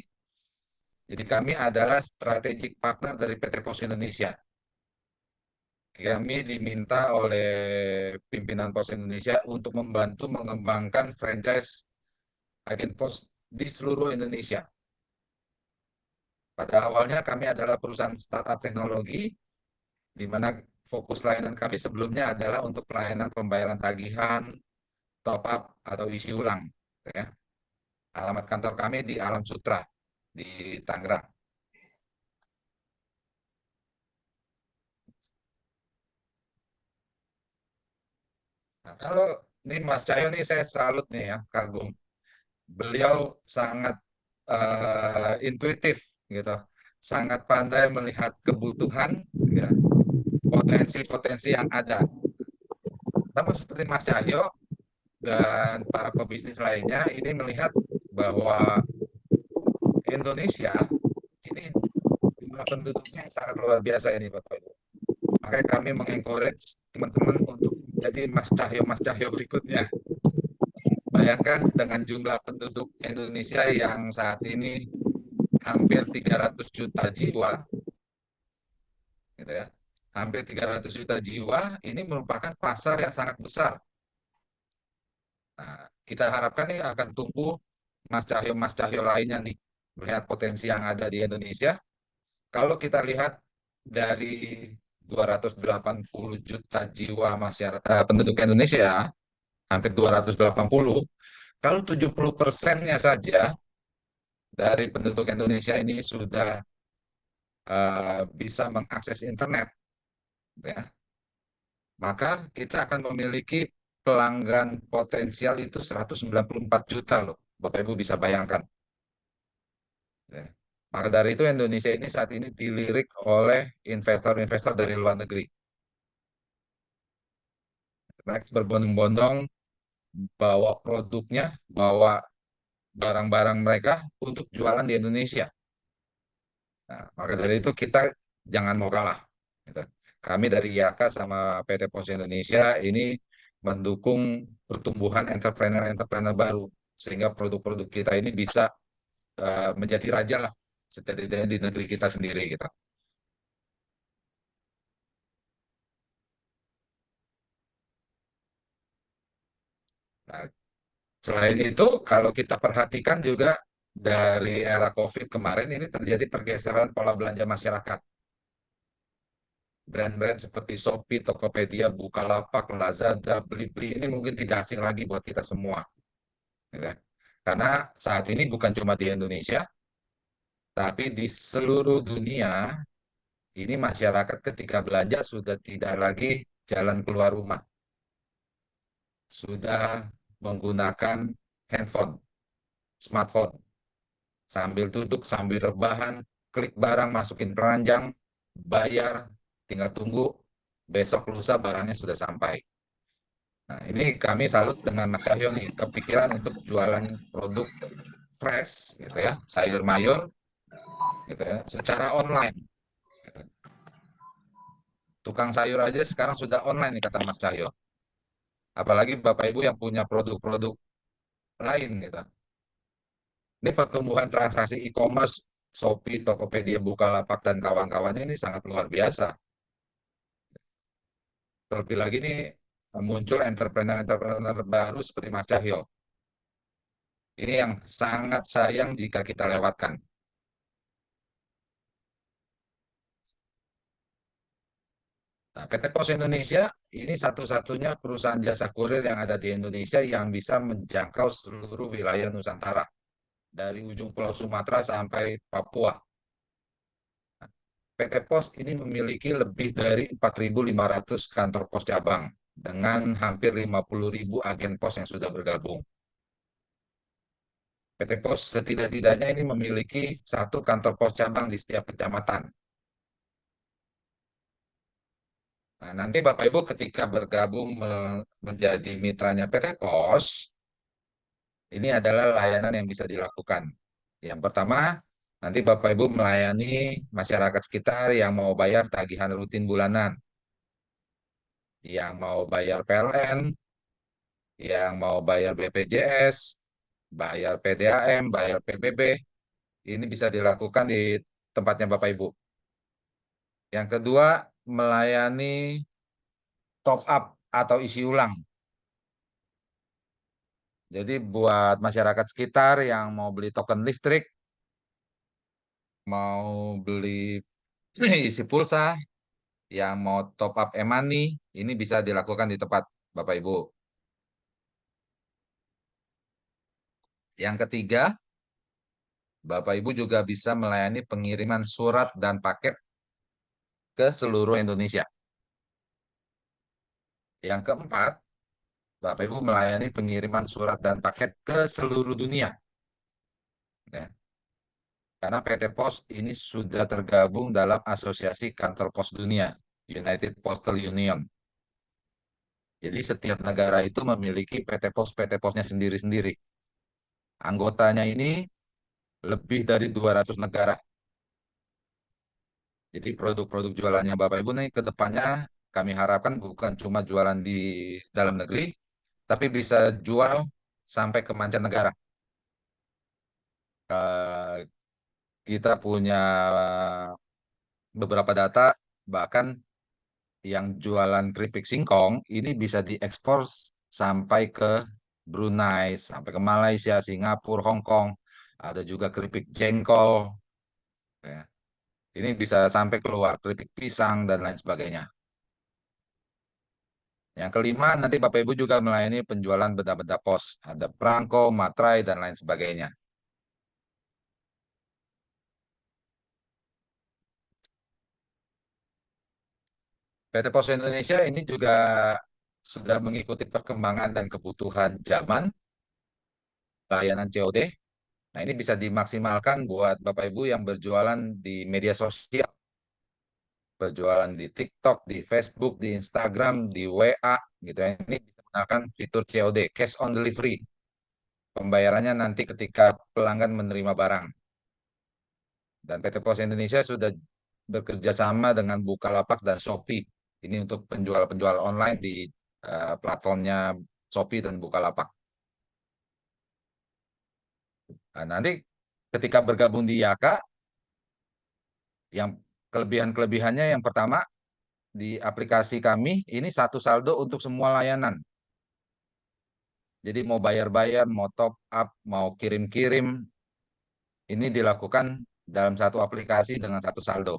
Jadi kami adalah strategic partner dari PT Pos Indonesia. Kami diminta oleh pimpinan Pos Indonesia untuk membantu mengembangkan franchise agen pos di seluruh Indonesia. Pada awalnya kami adalah perusahaan startup teknologi, di mana fokus layanan kami sebelumnya adalah untuk pelayanan pembayaran tagihan, top up, atau isi ulang. Ya. Alamat kantor kami di Alam Sutra, di Tangerang. Nah, kalau ini Mas Cahyo nih saya salut nih ya, kagum. Beliau sangat intuitif gitu, sangat pandai melihat kebutuhan, ya, potensi-potensi yang ada. Sama seperti Mas Cahyo dan para pebisnis lainnya, ini melihat bahwa Indonesia ini jumlah penduduknya sangat luar biasa ini Bapak Ibu. Makanya kami mengencourage teman-teman untuk menjadi Mas Cahyo berikutnya. Bayangkan dengan jumlah penduduk Indonesia yang saat ini hampir 300 juta jiwa, gitu ya. Hampir 300 juta jiwa, ini merupakan pasar yang sangat besar. Nah, kita harapkan ini akan tumbuh Mas Cahyo lainnya nih, melihat potensi yang ada di Indonesia. Kalau kita lihat dari 280 juta jiwa masyarakat penduduk Indonesia, hampir 280, kalau 70%-nya saja dari penduduk Indonesia ini sudah bisa mengakses internet, ya, maka kita akan memiliki pelanggan potensial itu 194 juta loh. Bapak Ibu bisa bayangkan. Maka dari itu Indonesia ini saat ini dilirik oleh investor-investor dari luar negeri. Mereka berbondong-bondong bawa produknya, bawa barang-barang mereka untuk jualan di Indonesia. Nah, maka dari itu kita jangan mau kalah, gitu. Kami dari IAKA sama PT Pos Indonesia ini mendukung pertumbuhan entrepreneur-entrepreneur baru sehingga produk-produk kita ini bisa menjadi raja lah setidaknya di negeri kita sendiri gitu. Nah, selain itu kalau kita perhatikan juga dari era COVID kemarin ini terjadi pergeseran pola belanja masyarakat. Brand-brand seperti Shopee, Tokopedia, Bukalapak, Lazada, Blibli ini mungkin tidak asing lagi buat kita semua, ya. Karena saat ini bukan cuma di Indonesia, tapi di seluruh dunia ini masyarakat ketika belanja sudah tidak lagi jalan keluar rumah, sudah menggunakan handphone, smartphone, sambil duduk, sambil rebahan, klik barang, masukin keranjang, bayar, tinggal tunggu, besok lusa barangnya sudah sampai. Nah, ini kami salut dengan Mas Cahyo nih, kepikiran untuk jualan produk fresh, gitu ya, sayur mayur, gitu ya, secara online. Tukang sayur aja sekarang sudah online nih kata Mas Cahyo. Apalagi Bapak Ibu yang punya produk-produk lain gitu. Ini pertumbuhan transaksi e-commerce, Shopee, Tokopedia, Bukalapak, dan kawan-kawannya ini sangat luar biasa. Terlebih lagi nih muncul entrepreneur-entrepreneur baru seperti Mas Cahyo. Ini yang sangat sayang jika kita lewatkan. Nah, PT Pos Indonesia ini satu-satunya perusahaan jasa kurir yang ada di Indonesia yang bisa menjangkau seluruh wilayah Nusantara. Dari ujung Pulau Sumatera sampai Papua. PT Pos ini memiliki lebih dari 4.500 kantor pos cabang dengan hampir 50.000 agen pos yang sudah bergabung. PT Pos setidak-tidaknya ini memiliki satu kantor pos cabang di setiap kecamatan. Nah, nanti Bapak Ibu ketika bergabung menjadi mitranya PT Pos, ini adalah layanan yang bisa dilakukan. Yang pertama, nanti Bapak Ibu melayani masyarakat sekitar yang mau bayar tagihan rutin bulanan, yang mau bayar PLN, yang mau bayar BPJS, bayar PDAM, bayar PBB, ini bisa dilakukan di tempatnya Bapak Ibu. Yang kedua, melayani top up atau isi ulang. Jadi buat masyarakat sekitar yang mau beli token listrik, mau beli isi pulsa, yang mau top up e-money, ini bisa dilakukan di tempat Bapak Ibu. Yang ketiga, Bapak Ibu juga bisa melayani pengiriman surat dan paket ke seluruh Indonesia. Yang keempat, Bapak Ibu melayani pengiriman surat dan paket ke seluruh dunia. Ya. Karena PT Pos ini sudah tergabung dalam Asosiasi Kantor Pos Dunia, United Postal Union. Jadi setiap negara itu memiliki PT Posnya sendiri-sendiri. Anggotanya ini lebih dari 200 negara. Jadi produk-produk jualannya Bapak Ibu nih ke depannya kami harapkan bukan cuma jualan di dalam negeri, tapi bisa jual sampai ke mancanegara. Kita punya beberapa data, bahkan yang jualan keripik singkong ini bisa diekspor sampai ke Brunei, sampai ke Malaysia, Singapura, Hong Kong. Ada juga keripik jengkol, ya. Ini bisa sampai keluar keripik pisang dan lain sebagainya. Yang kelima, nanti Bapak Ibu juga melayani penjualan benda-benda pos. Ada perangko, materai, dan lain sebagainya. PT Pos Indonesia ini juga sudah mengikuti perkembangan dan kebutuhan zaman, layanan COD. Nah, ini bisa dimaksimalkan buat Bapak Ibu yang berjualan di media sosial, berjualan di TikTok, di Facebook, di Instagram, di WA, gitu ya. Ini bisa menggunakan fitur COD, cash on delivery. Pembayarannya nanti ketika pelanggan menerima barang. Dan PT Pos Indonesia sudah bekerja sama dengan Bukalapak dan Shopee. Ini untuk penjual-penjual online di platformnya Shopee dan Bukalapak. Nah, nanti ketika bergabung di Yaka, yang kelebihan-kelebihannya yang pertama, di aplikasi kami ini satu saldo untuk semua layanan. Jadi mau bayar-bayar, mau top up, mau kirim-kirim, ini dilakukan dalam satu aplikasi dengan satu saldo.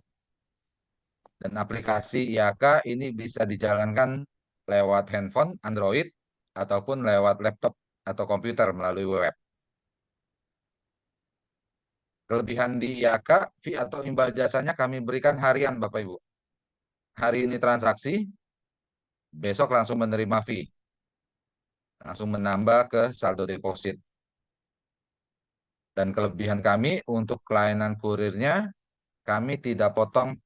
Dan aplikasi Yaka ini bisa dijalankan lewat handphone, Android, ataupun lewat laptop atau komputer melalui web. Kelebihan di Yaka, fee atau imbal jasanya kami berikan harian, Bapak Ibu. Hari ini transaksi, besok langsung menerima fee. Langsung menambah ke saldo deposit. Dan kelebihan kami untuk layanan kurirnya, kami tidak potong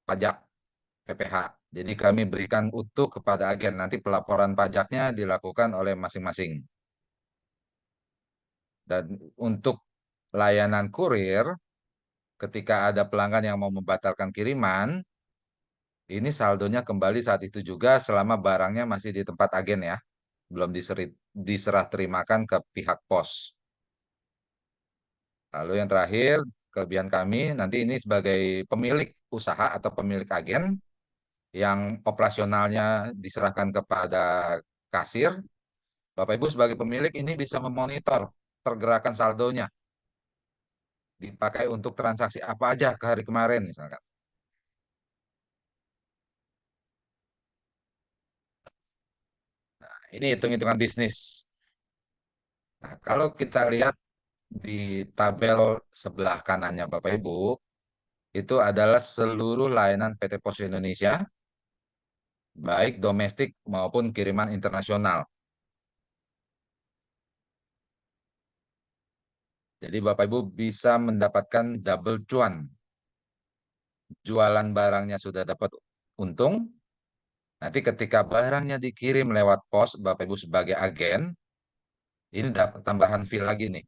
pajak PPh. Jadi kami berikan utuh kepada agen. Nanti pelaporan pajaknya dilakukan oleh masing-masing. Dan untuk layanan kurir, ketika ada pelanggan yang mau membatalkan kiriman, ini saldonya kembali saat itu juga selama barangnya masih di tempat agen ya. Belum diserah terimakan ke pihak pos. Lalu yang terakhir, kelebihan kami nanti ini sebagai pemilik usaha atau pemilik agen yang operasionalnya diserahkan kepada kasir, Bapak Ibu sebagai pemilik ini bisa memonitor pergerakan saldonya. Dipakai untuk transaksi apa aja ke hari kemarin misalkan. Nah, ini hitung-hitungan bisnis. Nah, kalau kita lihat di tabel sebelah kanannya Bapak Ibu, itu adalah seluruh layanan PT Pos Indonesia, baik domestik maupun kiriman internasional. Jadi Bapak Ibu bisa mendapatkan double cuan. Jualan barangnya sudah dapat untung, nanti ketika barangnya dikirim lewat pos, Bapak Ibu sebagai agen, ini dapat tambahan fee lagi nih.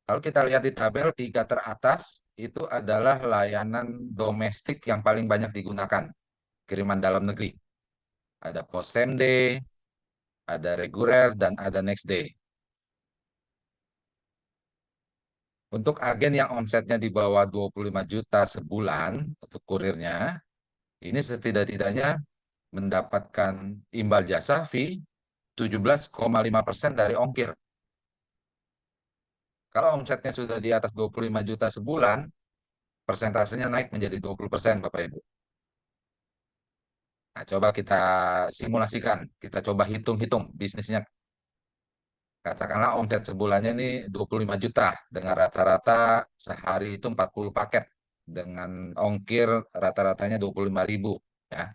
Kalau kita lihat di tabel 3 teratas, itu adalah layanan domestik yang paling banyak digunakan, kiriman dalam negeri. Ada pos same day, ada reguler, dan ada next day. Untuk agen yang omsetnya di bawah 25 juta sebulan untuk kurirnya, ini setidak-tidaknya mendapatkan imbal jasa fee 17,5% dari ongkir. Kalau omsetnya sudah di atas 25 juta sebulan, persentasenya naik menjadi 20%, Bapak Ibu. Nah, coba kita simulasikan, kita coba hitung-hitung bisnisnya. Katakanlah omset sebulannya ini 25 juta, dengan rata-rata sehari itu 40 paket, dengan ongkir rata-ratanya 25.000. Ya.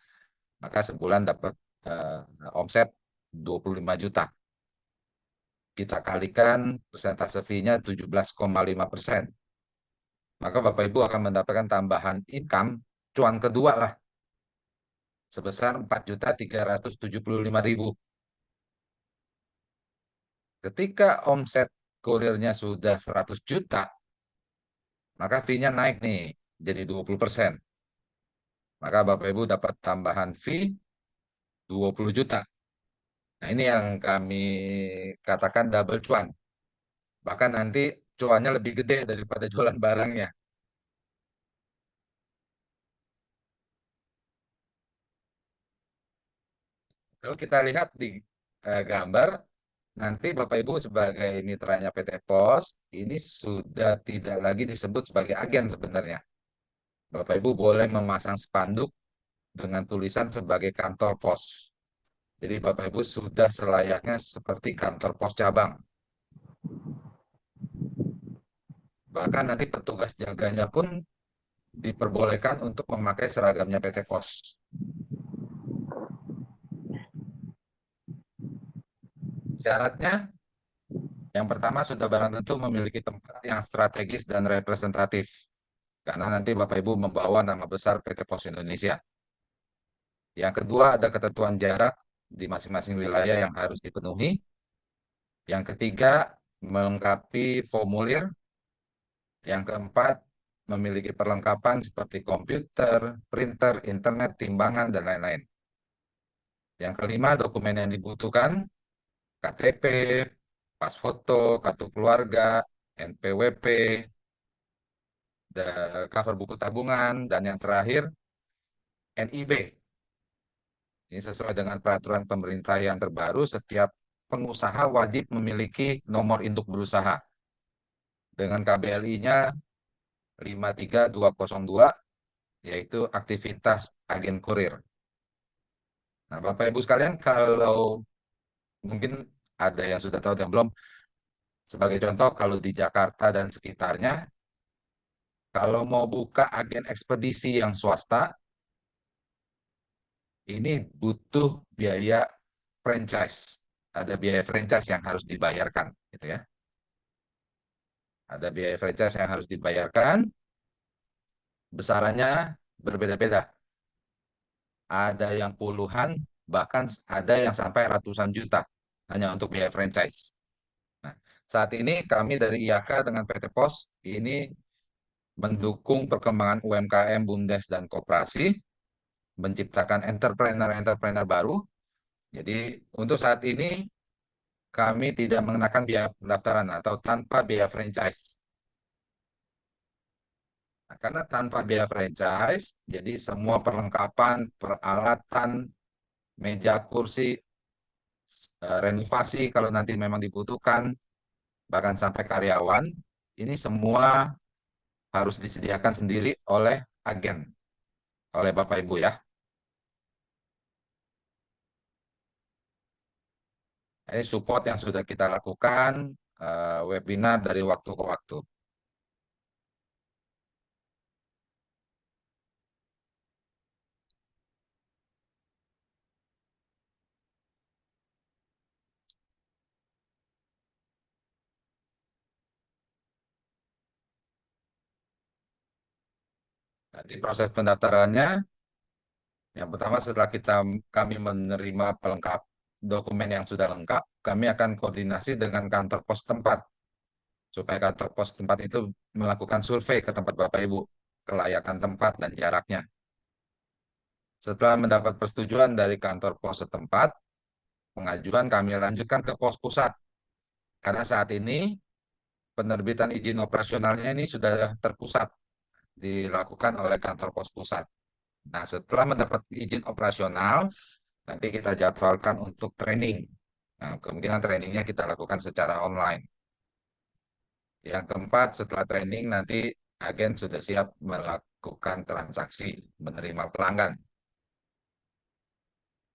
Maka sebulan dapat omset 25 juta. Kita kalikan persentase fee-nya 17,5%. Maka Bapak Ibu akan mendapatkan tambahan income, cuan kedua lah, sebesar 4.375.000. Ketika omset kurirnya sudah 100 juta, maka fee-nya naik nih, jadi 20%. Maka Bapak Ibu dapat tambahan fee 20 juta. Nah, ini yang kami katakan double cuan. Bahkan nanti cuannya lebih gede daripada jualan barangnya. Kalau kita lihat di gambar, nanti Bapak Ibu sebagai mitranya PT Pos, ini sudah tidak lagi disebut sebagai agen sebenarnya. Bapak Ibu boleh memasang spanduk dengan tulisan sebagai kantor pos. Jadi Bapak Ibu sudah selayaknya seperti kantor pos cabang. Bahkan nanti petugas jaganya pun diperbolehkan untuk memakai seragamnya PT Pos. Syaratnya, yang Yang pertama sudah barang tentu memiliki tempat yang strategis dan representatif. Karena nanti Bapak Ibu membawa nama besar PT Pos Indonesia. Yang kedua ada ketentuan jarak di masing-masing wilayah yang harus dipenuhi. Yang ketiga melengkapi formulir. Yang keempat memiliki perlengkapan seperti komputer, printer, internet, timbangan, dan lain-lain. Yang kelima dokumen yang dibutuhkan KTP, pas foto, kartu keluarga, NPWP, cover buku tabungan, dan yang terakhir NIB. Ini sesuai dengan peraturan pemerintah yang terbaru, setiap pengusaha wajib memiliki nomor induk berusaha dengan KBLI-nya 53202, yaitu aktivitas agen kurir. Nah, Bapak Ibu sekalian, kalau mungkin ada yang sudah tahu, yang belum, sebagai contoh, kalau di Jakarta dan sekitarnya, kalau mau buka agen ekspedisi yang swasta, ini butuh biaya franchise. Ada biaya franchise yang harus dibayarkan, gitu ya. Ada biaya franchise yang harus dibayarkan, besarannya berbeda-beda. Ada yang puluhan, bahkan ada yang sampai ratusan juta hanya untuk biaya franchise. Nah, saat ini kami dari IAK dengan PT Pos ini mendukung perkembangan UMKM, BUMDes, dan koperasi, menciptakan entrepreneur-entrepreneur baru. Jadi untuk saat ini kami tidak mengenakan biaya pendaftaran atau tanpa biaya franchise. Nah, karena tanpa biaya franchise, jadi semua perlengkapan, peralatan, meja, kursi, renovasi kalau nanti memang dibutuhkan, bahkan sampai karyawan, ini semua harus disediakan sendiri oleh agen, oleh Bapak Ibu ya. Ini support yang sudah kita lakukan, webinar dari waktu ke waktu. Nanti proses pendaftarannya, yang pertama setelah kami menerima pelengkap dokumen yang sudah lengkap, kami akan koordinasi dengan kantor pos tempat, supaya kantor pos tempat itu melakukan survei ke tempat Bapak Ibu, kelayakan tempat dan jaraknya. Setelah mendapat persetujuan dari kantor pos setempat, pengajuan kami lanjutkan ke pos pusat. Karena saat ini penerbitan izin operasionalnya ini sudah terpusat, dilakukan oleh kantor pos pusat. Nah, setelah mendapat izin operasional, nanti kita jadwalkan untuk training. Nah, kemungkinan trainingnya kita lakukan secara online. Yang keempat, setelah training nanti agen sudah siap melakukan transaksi, menerima pelanggan.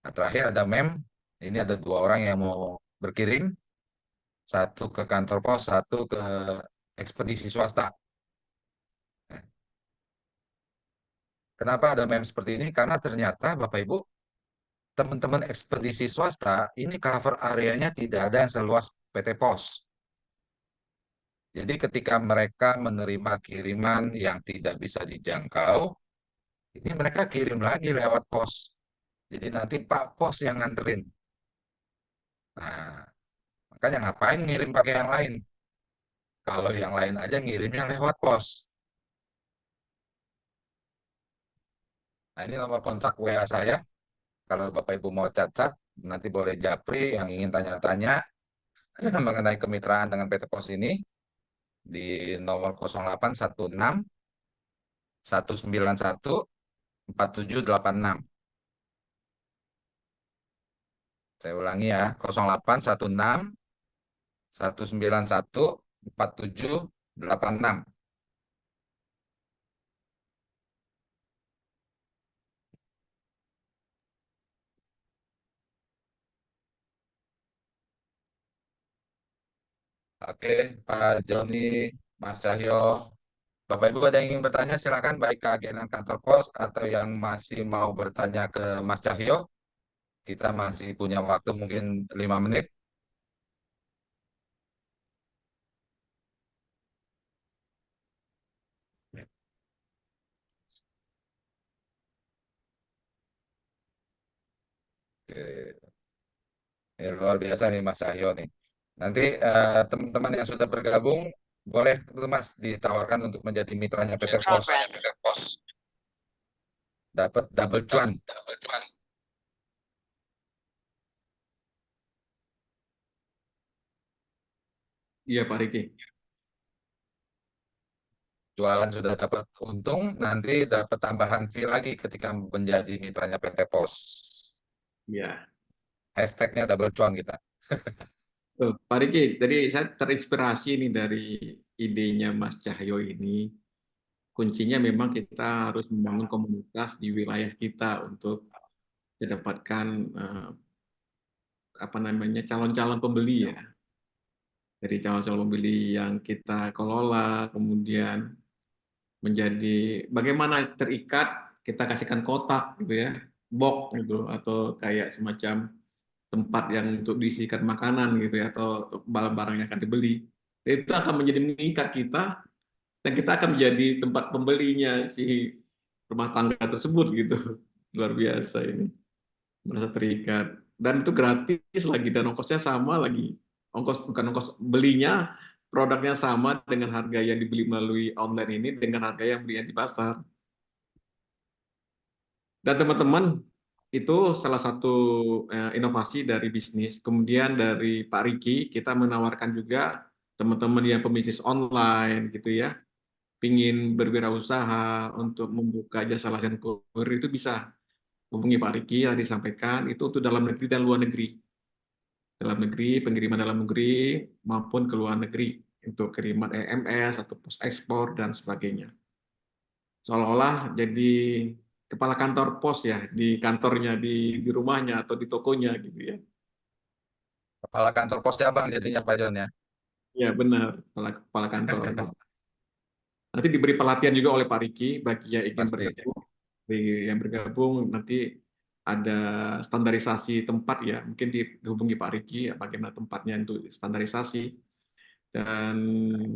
Nah, terakhir ada MEM, ini ada 2 orang yang mau berkirim, satu ke kantor pos, satu ke ekspedisi swasta. Nah, kenapa ada MEM seperti ini? Karena ternyata Bapak Ibu, teman-teman ekspedisi swasta ini cover areanya tidak ada yang seluas PT Pos. Jadi ketika mereka menerima kiriman yang tidak bisa dijangkau, ini mereka kirim lagi lewat pos. Jadi nanti Pak Pos yang nganterin. Nah, makanya ngapain ngirim pakai yang lain? Kalau yang lain aja ngirimnya lewat pos. Nah, ini nomor kontak WA saya. Kalau Bapak Ibu mau catat, nanti boleh japri yang ingin tanya-tanya mengenai kemitraan dengan PT Pos ini di nomor 0816 191 4786. Saya ulangi ya, 0816 191 4786. Oke, Pak Joni, Mas Cahyo, Bapak Ibu ada yang ingin bertanya, silakan baik ke agenan kantor pos atau yang masih mau bertanya ke Mas Cahyo. Kita masih punya waktu mungkin 5 menit. Ya, luar biasa nih Mas Cahyo nih. Nanti teman-teman yang sudah bergabung boleh tuh Mas ditawarkan untuk menjadi mitranya PT Pos. Dapat double cuan. Iya Pak Riki. Jualan sudah dapat untung, nanti dapat tambahan fee lagi ketika menjadi mitranya PT Pos. Iya. Hashtagnya double cuan kita. Tuh, Pak Riki, tadi saya terinspirasi nih dari idenya Mas Cahyo ini. Kuncinya memang kita harus membangun komunitas di wilayah kita untuk mendapatkan apa namanya calon-calon pembeli ya. Dari calon-calon pembeli yang kita kelola, kemudian menjadi bagaimana terikat, kita kasihkan kotak gitu ya, box gitu, atau kayak semacam tempat yang untuk diisikan makanan gitu ya, atau barang-barang yang akan dibeli. Itu akan menjadi mengikat kita, dan kita akan menjadi tempat pembelinya si rumah tangga tersebut gitu. Luar biasa ini, merasa terikat. Dan itu gratis lagi, dan ongkosnya sama lagi. Bukan ongkos belinya, produknya sama dengan harga yang dibeli melalui online ini dengan harga yang belinya di pasar. Dan teman-teman, itu salah satu inovasi dari bisnis. Kemudian dari Pak Riki, kita menawarkan juga teman-teman yang pebisnis online gitu ya, pingin berwirausaha untuk membuka jasa layanan kurir, itu bisa hubungi Pak Riki yang disampaikan, itu untuk dalam negeri dan luar negeri. Dalam negeri, pengiriman dalam negeri maupun ke luar negeri untuk kiriman EMS atau pos ekspor dan sebagainya. Seolah-olah jadi kepala kantor pos ya, di kantornya, di rumahnya atau di tokonya gitu ya. Kepala kantor pos cabang jadinya Pak Jon ya. Ya benar, kepala kantor. Nanti diberi pelatihan juga oleh Pak Riki bagi yang ingin Pasti. bergabung. Bagi yang bergabung nanti ada standarisasi tempat ya, mungkin dihubungi Pak Riki ya, bagaimana tempatnya untuk standarisasi, dan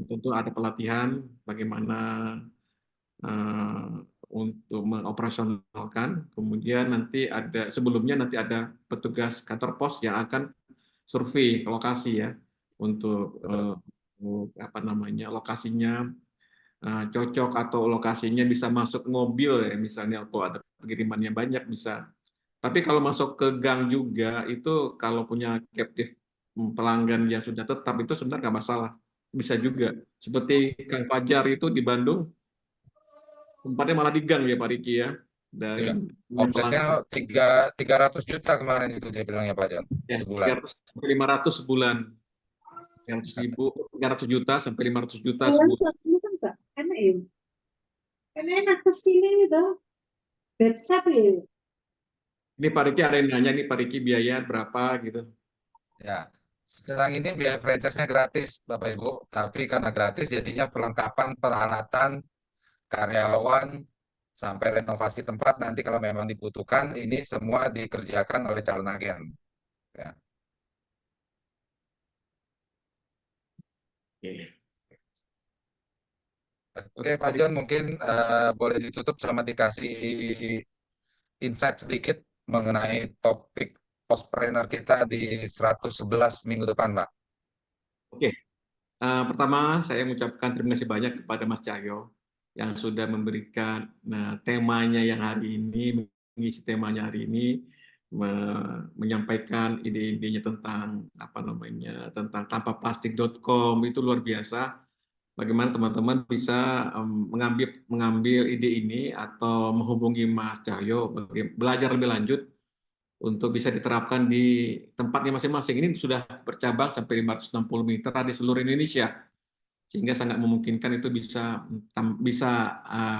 tentu ada pelatihan bagaimana untuk mengoperasionalkan. Kemudian nanti ada sebelumnya nanti ada petugas kantor pos yang akan survei lokasi ya, untuk apa namanya, lokasinya cocok atau lokasinya bisa masuk mobil ya, misalnya kalau ada pengirimannya banyak bisa. Tapi kalau masuk ke gang juga itu, kalau punya captive pelanggan yang sudah tetap, itu sebenarnya nggak masalah, bisa juga. Seperti Kang Fajar itu di Bandung, tempatnya malah di gang ya Pak Riki ya, dan Iya. punya pelanggan Omsetnya 300 juta kemarin itu dia bilangnya Pak Jon ya sebulan. 300 sampai 500 sebulan, 300 juta sampai 500 juta Bulan sebulan. ini kan Mbak, enak ya. Enak ke sini gitu. Bedsap ya. Ini Pak Riki ada yang nanya nih, Pak Riki biaya berapa gitu. Ya. Sekarang ini biaya franchise-nya gratis Bapak Ibu, tapi karena gratis jadinya perlengkapan peralatan karyawan sampai renovasi tempat nanti kalau memang dibutuhkan ini semua dikerjakan oleh calon agen. Ya. Oke Pak Jon, mungkin boleh ditutup sama dikasih insight sedikit mengenai topik postpreneur kita di 111 minggu depan, Pak. Oke, pertama saya mengucapkan terima kasih banyak kepada Mas Cahyo yang sudah memberikan temanya yang hari ini, mengisi temanya hari ini, menyampaikan ide-idenya tentang apa namanya, tentang tanpaplastik.com. Itu luar biasa. Bagaimana teman-teman bisa mengambil ide ini atau menghubungi Mas Cahyo, belajar lebih lanjut untuk bisa diterapkan di tempatnya masing-masing. Ini sudah bercabang sampai 560 mitra di seluruh Indonesia, sehingga sangat memungkinkan itu bisa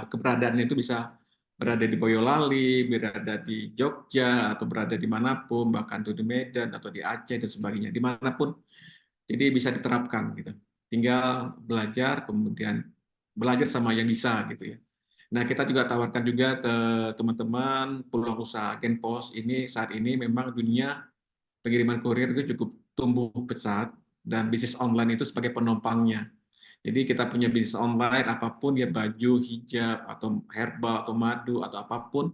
keberadaannya itu bisa berada di Boyolali, berada di Jogja, atau berada dimanapun, bahkan di Medan atau di Aceh dan sebagainya, dimanapun. Jadi bisa diterapkan gitu. Tinggal belajar, kemudian belajar sama yang bisa gitu ya. Nah, kita juga tawarkan juga ke teman-teman peluang usaha agen pos ini. Saat ini memang dunia pengiriman kurir itu cukup tumbuh pesat, dan bisnis online itu sebagai penopangnya. Jadi kita punya bisnis online apapun ya, baju, hijab, atau herbal, atau madu, atau apapun,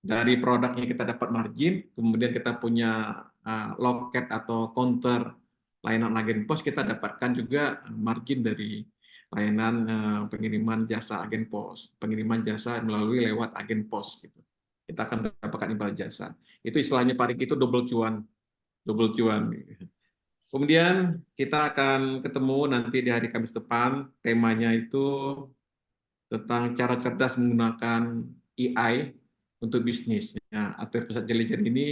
Dari produknya kita dapat margin, kemudian kita punya loket atau counter layanan agen pos, kita dapatkan juga margin dari layanan pengiriman jasa agen pos, pengiriman jasa melalui lewat agen pos gitu. Kita akan mendapatkan imbal jasa. Itu istilahnya Pak Riki itu double cuan, double cuan. Kemudian kita akan ketemu nanti di hari Kamis depan, temanya itu tentang cara cerdas menggunakan AI untuk bisnis. Ya, artificial intelligence ini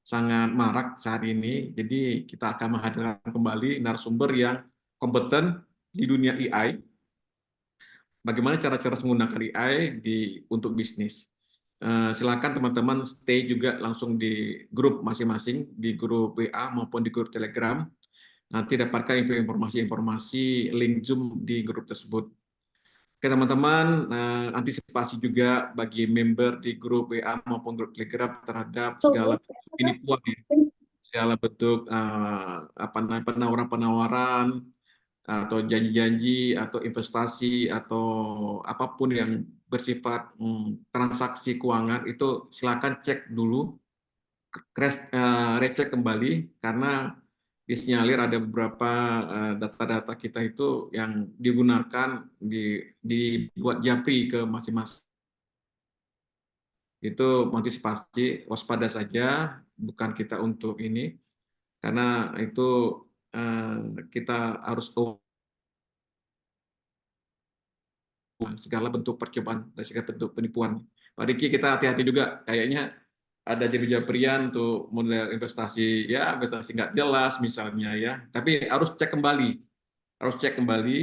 sangat marak saat ini, jadi kita akan menghadirkan kembali narasumber yang kompeten di dunia AI. Bagaimana cara cerdas menggunakan AI untuk bisnis. Silakan teman-teman stay juga langsung di grup masing-masing, di grup WA maupun di grup Telegram. Nanti dapatkan informasi-informasi link Zoom di grup tersebut. Oke teman-teman, antisipasi juga bagi member di grup WA maupun grup Telegram terhadap segala penipuan, segala bentuk penawaran-penawaran atau janji-janji atau investasi atau apapun yang bersifat transaksi keuangan itu silakan cek dulu, recek kembali karena disinyalir ada beberapa data-data kita itu yang digunakan dibuat japri ke masing-masing. Itu mengantisipasi, waspada saja, bukan kita untuk ini, karena itu kita harus segala bentuk percobaan dan segala bentuk penipuan. Pak Riki, kita hati-hati juga, kayaknya ada japri-japrian untuk model investasi, ya investasi nggak jelas misalnya ya, tapi harus cek kembali,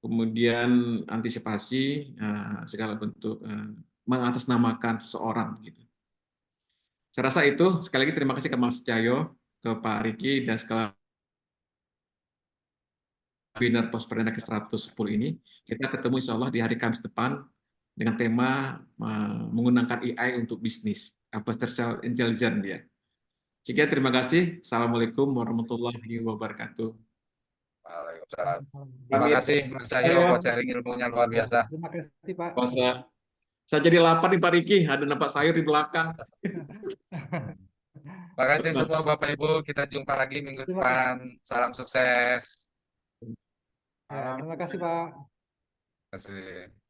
kemudian antisipasi segala bentuk mengatasnamakan seseorang gitu. Saya rasa itu, sekali lagi terima kasih ke Mas Cahyo, ke Pak Riki, dan sekali webinar Postpreneur ke-110 ini. Kita ketemu insya Allah di hari Kamis depan dengan tema menggunakan AI untuk bisnis, artificial intelligence ya. Sekian, terima kasih. Assalamualaikum warahmatullahi wabarakatuh. Waalaikumsalam. Terima kasih Mas Cahyo buat sharing ilmunya luar biasa. Terima kasih Pak. Saya jadi lapar nih Pak Riki, ada nampak sayur di belakang. Terima kasih semua Bapak Ibu, kita jumpa lagi minggu depan. Salam sukses. Ya, terima kasih Pak. Terima kasih.